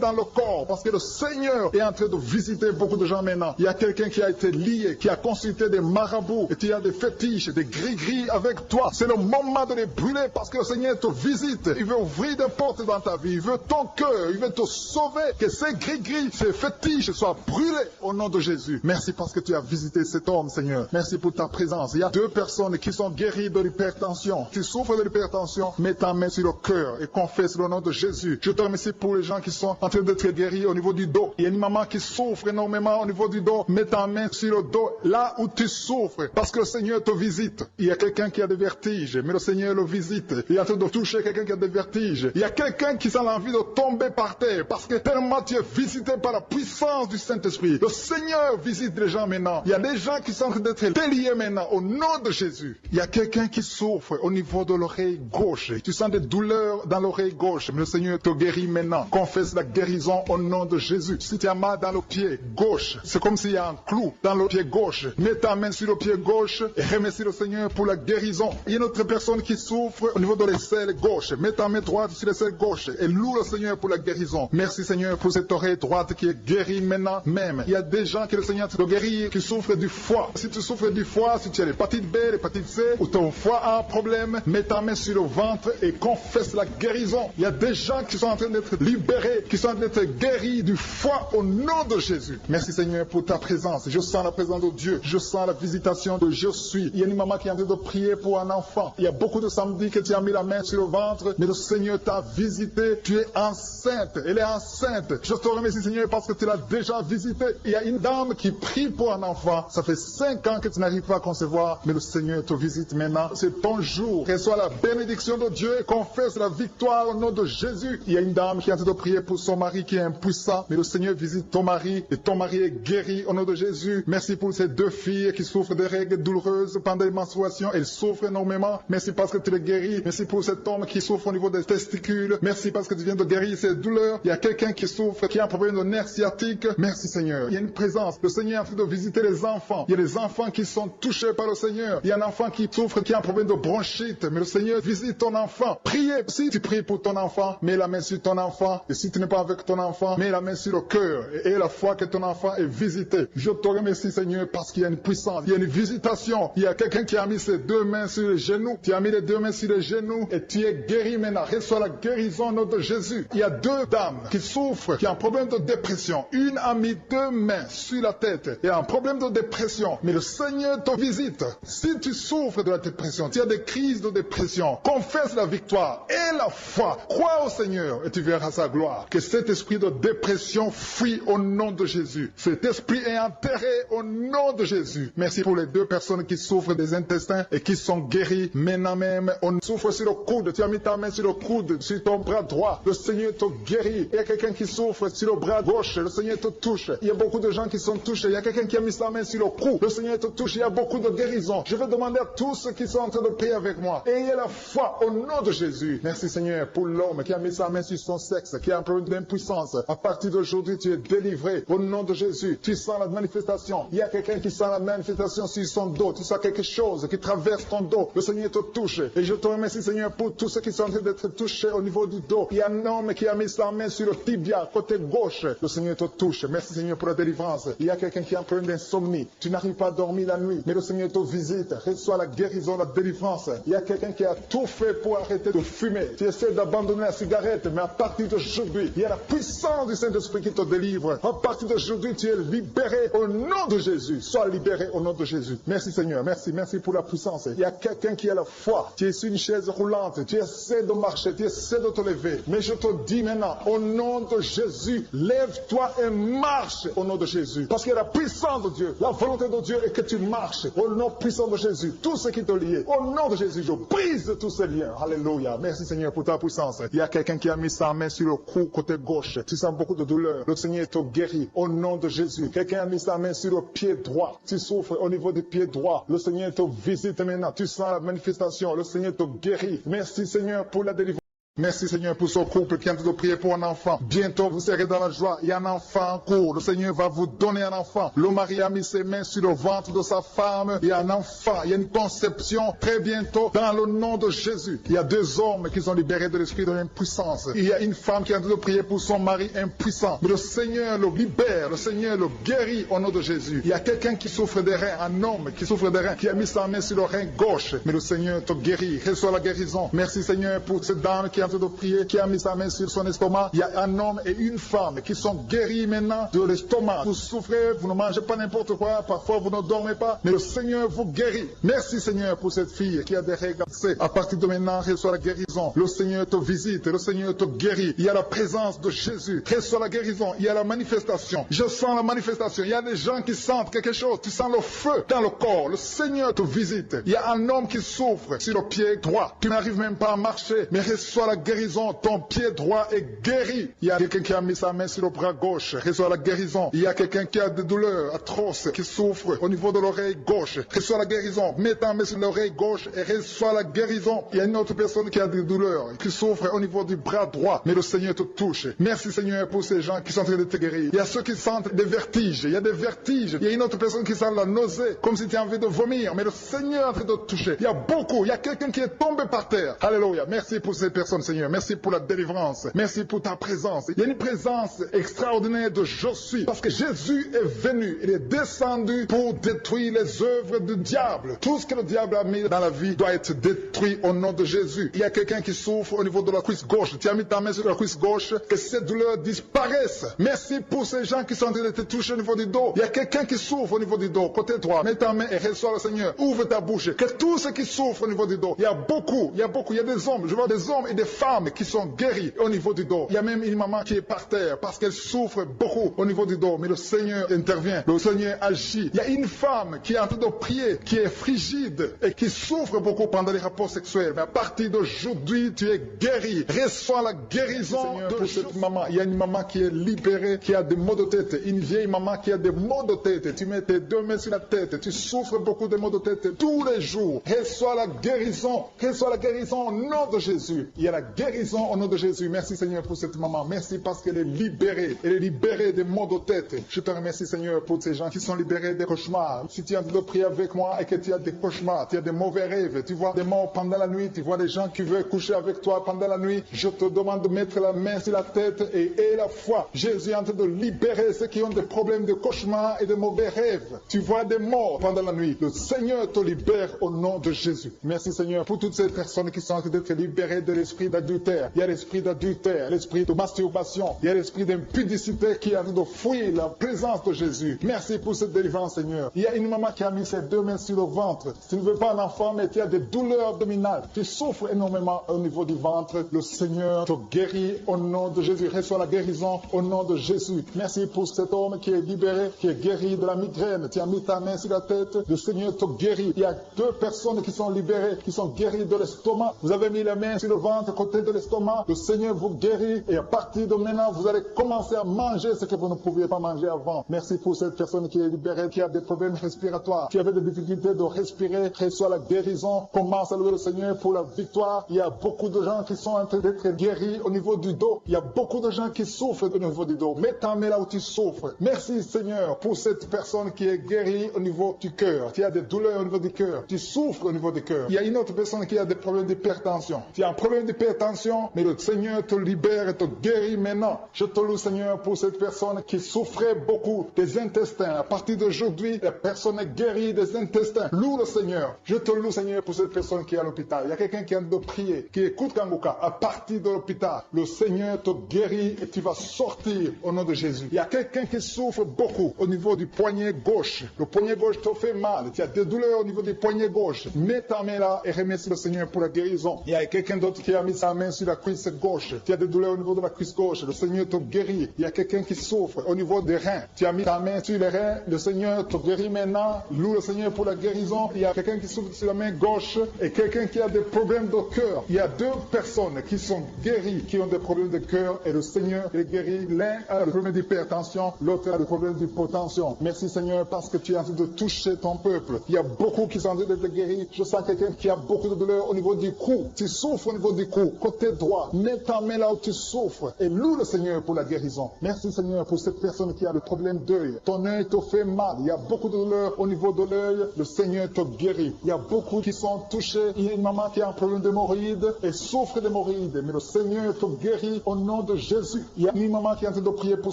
dans le corps, parce que le Seigneur est en train de visiter beaucoup de gens maintenant. Il y a quelqu'un qui a été lié, qui a consulté des marabouts, et tu as des fétiches, des gris-gris avec toi. C'est le moment de les brûler, parce que le Seigneur te visite. Il veut ouvrir des portes dans ta vie. Il veut ton cœur. Il veut te sauver. Que ces gris-gris, ces fétiches soient brûlés au nom de Jésus. Merci parce que tu as visité cet homme, Seigneur. Merci pour ta présence. Il y a 2 personnes qui sont guéries de l'hypertension. Tu souffres de l'hypertension, mets ta main sur le cœur et confesse le nom de Jésus. Je te remercie pour les gens qui sont en train d'être guéris au niveau du dos. Il y a une maman qui souffre énormément au niveau du dos. Mets ta main sur le dos, là où tu souffres, parce que le Seigneur te visite. Il y a quelqu'un qui a des vertiges, mais le Seigneur le visite. Il est en train de toucher quelqu'un qui a des vertiges. Il y a quelqu'un qui a l'envie de tomber par terre, parce que tellement tu es visité par la puissance du Saint-Esprit. Le Seigneur visite les gens maintenant. Il y a des gens qui sont en train d'être déliés maintenant, au nom de Jésus. Il y a quelqu'un qui souffre au niveau de l'oreille gauche. Tu sens des douleurs dans l'oreille gauche, mais le Seigneur te guérit maintenant. Confesse la guérison au nom de Jésus. Si tu as mal dans le pied gauche, c'est comme s'il y a un clou dans le pied gauche. Mets ta main sur le pied gauche et remercie le Seigneur pour la guérison. Il y a une autre personne qui souffre au niveau de l'aisselle gauche. Mets ta main droite sur l'aisselle gauche et loue le Seigneur pour la guérison. Merci Seigneur pour cette oreille droite qui est guérie maintenant même. Il y a des gens que le Seigneur te guérit qui souffrent du foie. Si tu souffres du foie, si tu as l'hépatite B, l'hépatite C, ou ton foie a un problème, mets ta main sur le ventre et confesse la guérison. Il y a des gens qui sont en train d'être libérés, qui sont en train d'être guéris du foie au nom de Jésus. Merci Seigneur pour ta présence. Je sens la présence de Dieu. Je sens la visitation de Je suis. Il y a une maman qui est en train de prier pour un enfant. Il y a beaucoup de samedis que tu as mis la main sur le ventre, mais le Seigneur t'a visité. Tu es enceinte. Elle est enceinte. Je te remercie Seigneur parce que tu l'as déjà visité. Il y a une dame qui prie pour un enfant. Ça fait 5 ans que tu n'arrives pas à concevoir, mais le Seigneur te visite maintenant. C'est ton jour. Reçois la bénédiction de Dieu et confesse la victoire au nom de Jésus. Il y a une dame qui est en train de prier pour son mari qui est impuissant, mais le Seigneur visite ton mari et ton mari est guéri au nom de Jésus. Merci pour ces 2 filles qui souffrent de règles douloureuses pendant les menstruations. Elles souffrent énormément. Merci parce que tu les guéris. Merci pour cet homme qui souffre au niveau des testicules. Merci parce que tu viens de guérir ces douleurs. Il y a quelqu'un qui souffre, qui a un problème de nerf sciatique. Merci Seigneur. Il y a une présence. Le Seigneur est en train de visiter les enfants. Il y a des enfants qui sont touchés par le Seigneur. Il y a un enfant qui souffre, qui a un problème de bronchite. Mais le Seigneur visite ton enfant. Priez. Si tu pries pour ton enfant, mets la main sur ton enfant. Et si tu n'es pas avec ton enfant, mets la main sur le cœur. Et la foi que ton enfant est visité. Je te remercie Seigneur parce qu'il y a une puissance. Il y a une visitation. Il y a quelqu'un qui a mis ses 2 mains sur les genoux. Tu as mis les 2 mains sur les genoux et tu es guéri maintenant. Reçois la guérison au nom de Jésus. Il y a 2 dames qui souffrent, qui ont un problème de dépression. Une a mis 2 mains sur la tête et a un problème de dépression. Mais le Seigneur te visite. Si tu souffres de la dépression, dépression, tu as des crises de dépression, confesse la victoire et la foi. Crois au Seigneur et tu verras sa gloire. Que cet esprit de dépression fuit au nom de Jésus. Cet esprit est enterré au nom de Jésus. Merci pour les 2 personnes qui souffrent des intestins et qui sont guéries maintenant même. On souffre sur le coude, tu as mis ta main sur le coude, sur ton bras droit. Le Seigneur te guérit. Il y a quelqu'un qui souffre sur le bras gauche, le Seigneur te touche. Il y a beaucoup de gens qui sont touchés. Il y a quelqu'un qui a mis sa main sur le cou, le Seigneur te touche. Il y a beaucoup de guérisons. Je vais demander à tous ceux qui sont en train de prier avec moi, ayez la foi au nom de Jésus. Merci Seigneur pour l'homme qui a mis sa main sur son sexe, qui a un problème d'impuissance. À partir d'aujourd'hui, tu es délivré au nom de Jésus. Tu sens la manifestation. Il y a quelqu'un qui sent la manifestation sur son dos. Tu sens quelque chose qui traverse ton dos. Le Seigneur te touche. Et je te remercie Seigneur pour tous ceux qui sont en train d'être touchés au niveau du dos. Il y a un homme qui a mis sa main sur le tibia, côté gauche. Le Seigneur te touche. Merci Seigneur pour la délivrance. Il y a quelqu'un qui a un problème d'insomnie. Tu n'arrives pas à dormir la nuit, mais le Seigneur te visite. Reçois la guérison, la délivrance. Il y a quelqu'un qui a tout fait pour arrêter de fumer. Tu essaies d'abandonner la cigarette, mais à partir d'aujourd'hui, il y a la puissance du Saint-Esprit qui te délivre. À partir d'aujourd'hui, tu es libéré au nom de Jésus. Sois libéré au nom de Jésus. Merci Seigneur. Merci pour la puissance. Il y a quelqu'un qui a la foi. Tu es sur une chaise roulante. Tu essaies de marcher. Tu essaies de te lever. Mais je te dis maintenant, au nom de Jésus, lève-toi et marche au nom de Jésus. Parce qu'il y a la puissance de Dieu. La volonté de Dieu est que tu marches au nom puissant de Jésus. Tout ce qui te lie, au nom de Jésus, je brise tous ces liens. Alléluia. Merci Seigneur pour ta puissance. Il y a quelqu'un qui a mis sa main sur le cou côté gauche. Tu sens beaucoup de douleur. Le Seigneur te guérit au nom de Jésus. Quelqu'un a mis sa main sur le pied droit. Tu souffres au niveau du pied droit. Le Seigneur te visite maintenant. Tu sens la manifestation. Le Seigneur te guérit. Merci Seigneur pour la délivrance. Merci Seigneur pour ce couple qui est en train de prier pour un enfant. Bientôt vous serez dans la joie. Il y a un enfant en cours. Le Seigneur va vous donner un enfant. Le mari a mis ses mains sur le ventre de sa femme. Il y a un enfant. Il y a une conception très bientôt dans le nom de Jésus. Il y a 2 hommes qui sont libérés de l'esprit de l'impuissance. Il y a une femme qui est en train de prier pour son mari impuissant. Mais le Seigneur le libère. Le Seigneur le guérit au nom de Jésus. Il y a quelqu'un qui souffre des reins. Un homme qui souffre des reins. Qui a mis sa main sur le rein gauche. Mais le Seigneur te guérit. Reçois la guérison. Merci Seigneur pour cette dame qui est en train de prier, qui a mis sa main sur son estomac. Il y a un homme et une femme qui sont guéris maintenant de l'estomac. Vous souffrez, vous ne mangez pas n'importe quoi, parfois vous ne dormez pas, mais le Seigneur vous guérit. Merci Seigneur pour cette fille qui a des règles. À partir de maintenant, reçois la guérison. Le Seigneur te visite, le Seigneur te guérit. Il y a la présence de Jésus. Reçois la guérison. Il y a la manifestation. Je sens la manifestation. Il y a des gens qui sentent quelque chose. Tu sens le feu dans le corps. Le Seigneur te visite. Il y a un homme qui souffre sur le pied droit. Tu n'arrives même pas à marcher, mais reçois la guérison. Ton pied droit est guéri. Il y a quelqu'un qui a mis sa main sur le bras gauche. Reçois la guérison. Il y a quelqu'un qui a des douleurs atroces, qui souffre au niveau de l'oreille gauche. Reçois la guérison. Mets ta main sur l'oreille gauche et reçois la guérison. Il y a une autre personne qui a des douleurs, qui souffre au niveau du bras droit. Mais le Seigneur te touche. Merci Seigneur pour ces gens qui sont en train de te guérir. Il y a ceux qui sentent des vertiges. Il y a des vertiges. Il y a une autre personne qui sent la nausée, comme si tu as envie de vomir. Mais le Seigneur est en train de te toucher. Il y a beaucoup. Il y a quelqu'un qui est tombé par terre. Alléluia. Merci pour ces personnes Seigneur. Merci pour la délivrance. Merci pour ta présence. Il y a une présence extraordinaire de je suis. Parce que Jésus est venu. Il est descendu pour détruire les œuvres du diable. Tout ce que le diable a mis dans la vie doit être détruit au nom de Jésus. Il y a quelqu'un qui souffre au niveau de la cuisse gauche. Tu as mis ta main sur la cuisse gauche. Que cette douleur disparaisse. Merci pour ces gens qui sont en train de te toucher au niveau du dos. Il y a quelqu'un qui souffre au niveau du dos. Côté droit. Mets ta main et reçois le Seigneur. Ouvre ta bouche. Que tous ceux qui souffrent au niveau du dos. Il y a beaucoup. Il y a des hommes. Je vois des hommes et des femmes qui sont guéris au niveau du dos. Il y a même une maman qui est par terre parce qu'elle souffre beaucoup au niveau du dos. Mais le Seigneur intervient. Le Seigneur agit. Il y a une femme qui est en train de prier, qui est frigide et qui souffre beaucoup pendant les rapports sexuels. Mais à partir d'aujourd'hui, tu es guéri. Reçois la guérison de cette maman. Il y a une maman qui est libérée, qui a des maux de tête. Une vieille maman qui a des maux de tête. Tu mets tes 2 mains sur la tête. Tu souffres beaucoup de maux de tête tous les jours. Reçois la guérison. Reçois la guérison au nom de Jésus. Il y a la guérison au nom de Jésus. Merci Seigneur pour cette maman. Merci parce qu'elle est libérée. Elle est libérée des maux de tête. Je te remercie Seigneur pour ces gens qui sont libérés des cauchemars. Si tu es en train de prier avec moi et que tu as des cauchemars, tu as des mauvais rêves, tu vois des morts pendant la nuit, tu vois des gens qui veulent coucher avec toi pendant la nuit, je te demande de mettre la main sur la tête et aie la foi. Jésus est en train de libérer ceux qui ont des problèmes de cauchemars et de mauvais rêves. Tu vois des morts pendant la nuit. Le Seigneur te libère au nom de Jésus. Merci Seigneur pour toutes ces personnes qui sont en train d'être libérées de l'esprit d'adultère, il y a l'esprit d'adultère, l'esprit de masturbation, il y a l'esprit d'impudicité qui est en train de fuir la présence de Jésus. Merci pour cette délivrance, Seigneur. Il y a une maman qui a mis ses deux mains sur le ventre. Tu ne veux pas un enfant, mais tu as des douleurs abdominales. Tu souffres énormément au niveau du ventre. Le Seigneur te guérit au nom de Jésus. Reçois la guérison au nom de Jésus. Merci pour cet homme qui est libéré, qui est guéri de la migraine. Tu as mis ta main sur la tête. Le Seigneur te guérit. Il y a deux personnes qui sont libérées, qui sont guéries de l'estomac. Vous avez mis la main sur le ventre, côté de l'estomac. Le Seigneur vous guérit. Et à partir de maintenant, vous allez commencer à manger ce que vous ne pouviez pas manger avant. Merci pour cette personne qui est libérée, qui a des problèmes respiratoires, qui avait des difficultés de respirer. Reçois la guérison. Commence à louer le Seigneur pour la victoire. Il y a beaucoup de gens qui sont en train d'être guéris au niveau du dos. Il y a beaucoup de gens qui souffrent au niveau du dos. Mets ta main là où tu souffres. Merci Seigneur pour cette personne qui est guérie au niveau du cœur. Tu as des douleurs au niveau du cœur. Tu souffres au niveau du cœur. Il y a une autre personne qui a des problèmes d'hypertension. Tu as un problème d'hypertension, mais le Seigneur te libère et te guérit maintenant. Je te loue Seigneur pour cette personne qui souffrait beaucoup des intestins. À partir d'aujourd'hui, la personne est guérie des intestins. Loue le Seigneur. Je te loue Seigneur pour cette personne qui est à l'hôpital. Il y a quelqu'un qui a de prier, qui écoute Kanguka. À partir de l'hôpital, le Seigneur te guérit et tu vas sortir au nom de Jésus. Il y a quelqu'un qui souffre beaucoup au niveau du poignet gauche. Le poignet gauche te fait mal. Tu as des douleurs au niveau du poignet gauche. Mets ta main là et remercie le Seigneur pour la guérison. Il y a quelqu'un d'autre qui a mis sa main sur la cuisse gauche. Tu as des douleurs au niveau de la cuisse gauche. Le Seigneur te guérit. Il y a quelqu'un qui souffre au niveau des reins. Tu as mis ta main sur les reins. Le Seigneur te guérit maintenant. Loue le Seigneur pour la guérison. Il y a quelqu'un qui souffre sur la main gauche et quelqu'un qui a des problèmes de cœur. Il y a deux personnes qui sont guéries, qui ont des problèmes de cœur et le Seigneur les guérit. L'un a le problème d'hypertension, l'autre a le problème d'hypotension. Merci Seigneur parce que tu es en train de toucher ton peuple. Il y a beaucoup qui sont en train d'être guéris. Je sens quelqu'un qui a beaucoup de douleur au niveau du cou. Tu souffres au niveau du cou, côté droit. Mets ta main là où tu souffres et loue le Seigneur pour la guérison. Merci Seigneur pour cette personne qui a le problème d'œil. Ton œil te fait mal. Il y a beaucoup de douleur au niveau de l'œil. Le Seigneur te guérit. Il y a beaucoup qui sont touchés. Il y a une maman qui a un problème d'hémorroïdes et souffre d'hémorroïdes. Mais le Seigneur te guérit au nom de Jésus. Il y a une maman qui est en train de prier pour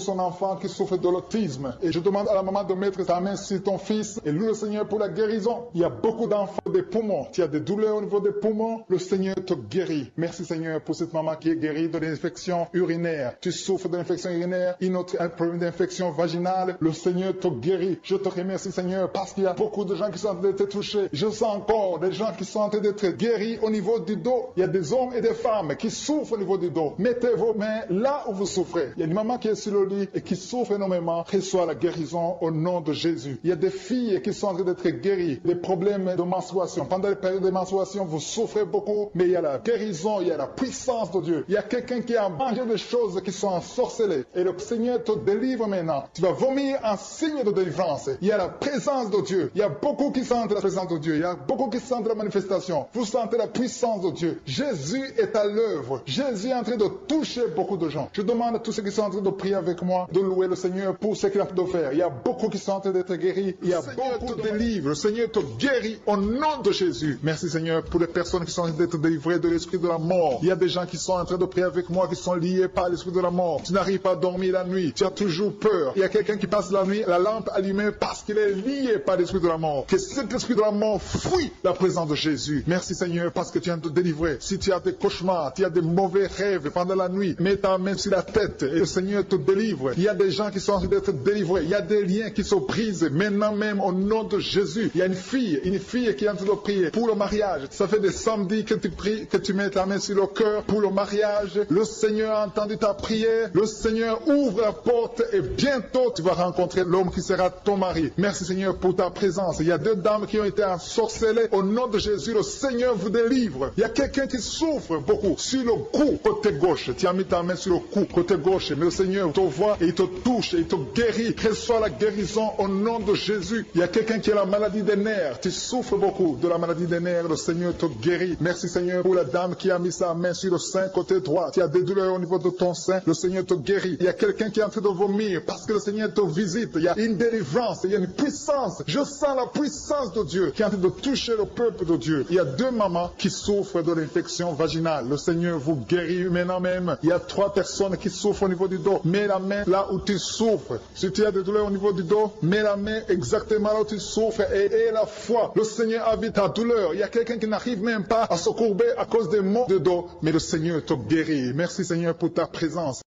son enfant qui souffre de l'autisme. Et je demande à la maman de mettre sa main sur ton fils et loue le Seigneur pour la guérison. Il y a beaucoup d'enfants des poumons. Tu as des douleurs au niveau des poumons. Le Seigneur te guérit. Merci Seigneur pour cette maman qui est guérie de l'infection urinaire. Tu souffres de l'infection urinaire. Une autre a un problème d'infection vaginale. Le Seigneur te guérit. Je te remercie Seigneur parce qu'il y a beaucoup de gens qui sont en train d'être touchés. Je sens encore des gens qui sont en train d'être guéris au niveau du dos. Il y a des hommes et des femmes qui souffrent au niveau du dos. Mettez vos mains là où vous souffrez. Il y a une maman qui est sur le lit et qui souffre énormément. Reçoit la guérison au nom de Jésus. Il y a des filles qui sont en train d'être guéries. Les problèmes de menstruation. Pendant les périodes de menstruation, vous souffrez beaucoup, mais il y a la guérison, il y a la puissance de Dieu. Il y a quelqu'un qui a mangé des choses qui sont ensorcelées. Et le Seigneur te délivre maintenant. Tu vas vomir un signe de délivrance. Il y a la présence de Dieu. Il y a beaucoup qui sentent la présence de Dieu. Il y a beaucoup qui sentent la manifestation. Vous sentez la puissance de Dieu. Jésus est à l'œuvre. Jésus est en train de toucher beaucoup de gens. Je demande à tous ceux qui sont en train de prier avec moi de louer le Seigneur pour ce qu'il a de faire. Il y a beaucoup qui sont en train d'être guéris. Il y a beaucoup de délivre. Le Seigneur te guérit au nom de Jésus. Merci Seigneur pour les personnes qui sont en train d'être délivrées de l'esprit de la mort. Il y a des gens qui sont en train de prier avec moi qui sont liés par l'esprit de la mort. Tu n'arrives pas à dormir la nuit. Tu as toujours peur. Il y a quelqu'un qui passe la nuit, la lampe allumée parce qu'il est lié par l'esprit de la mort. Que cet esprit de la mort fuit la présence de Jésus. Merci Seigneur parce que tu viens de te délivrer. Si tu as des cauchemars, tu as des mauvais rêves pendant la nuit, mets ta main sur la tête et le Seigneur te délivre. Il y a des gens qui sont en train d'être délivrés. Il y a des liens qui se brisent maintenant même au nom de Jésus. Il y a une fille qui est en train de prier pour le mariage. Ça fait des samedis que tu pries, que tu mets ta main sur le cœur pour le mariage. Le Seigneur a entendu ta prière. Le Seigneur ouvre la porte et bientôt tu vas rencontrer l'homme qui sera ton mari. Merci Seigneur pour ta présence. Il y a deux dames qui ont été ensorcelées. Au nom de Jésus, le Seigneur vous délivre. Il y a quelqu'un qui souffre beaucoup sur le cou, côté gauche. Tu as mis ta main sur le cou, côté gauche. Mais le Seigneur te voit et il te touche et il te guérit. Reçois la guérison au nom de Jésus. Il y a quelqu'un qui a la maladie des nerfs. Tu souffres beaucoup de la maladie des nerfs. Le Seigneur te guérit. Merci Seigneur pour la dame qui a mis sa main sur le sein côté droit. Tu as des douleurs au niveau de ton sein. Le Seigneur te guérit. Il y a quelqu'un qui est en train de vomir parce que le Seigneur te visite. Il y a une délivrance. Il y a une puissance. Je sens la puissance de Dieu qui est en train de toucher le peuple de Dieu. Il y a deux mamans qui souffrent de l'infection vaginale. Le Seigneur vous guérit maintenant même. Il y a trois personnes qui souffrent au niveau du dos. Mets la main là où tu souffres. Si tu as des douleurs au niveau du dos, mets la main exactement là où tu souffres et aie la foi. Le Seigneur habite ta douleur. Il y a quelqu'un qui n'arrive même pas à se courber à cause des maux de dos. mais le Seigneur te guérit. Merci Seigneur pour ta présence.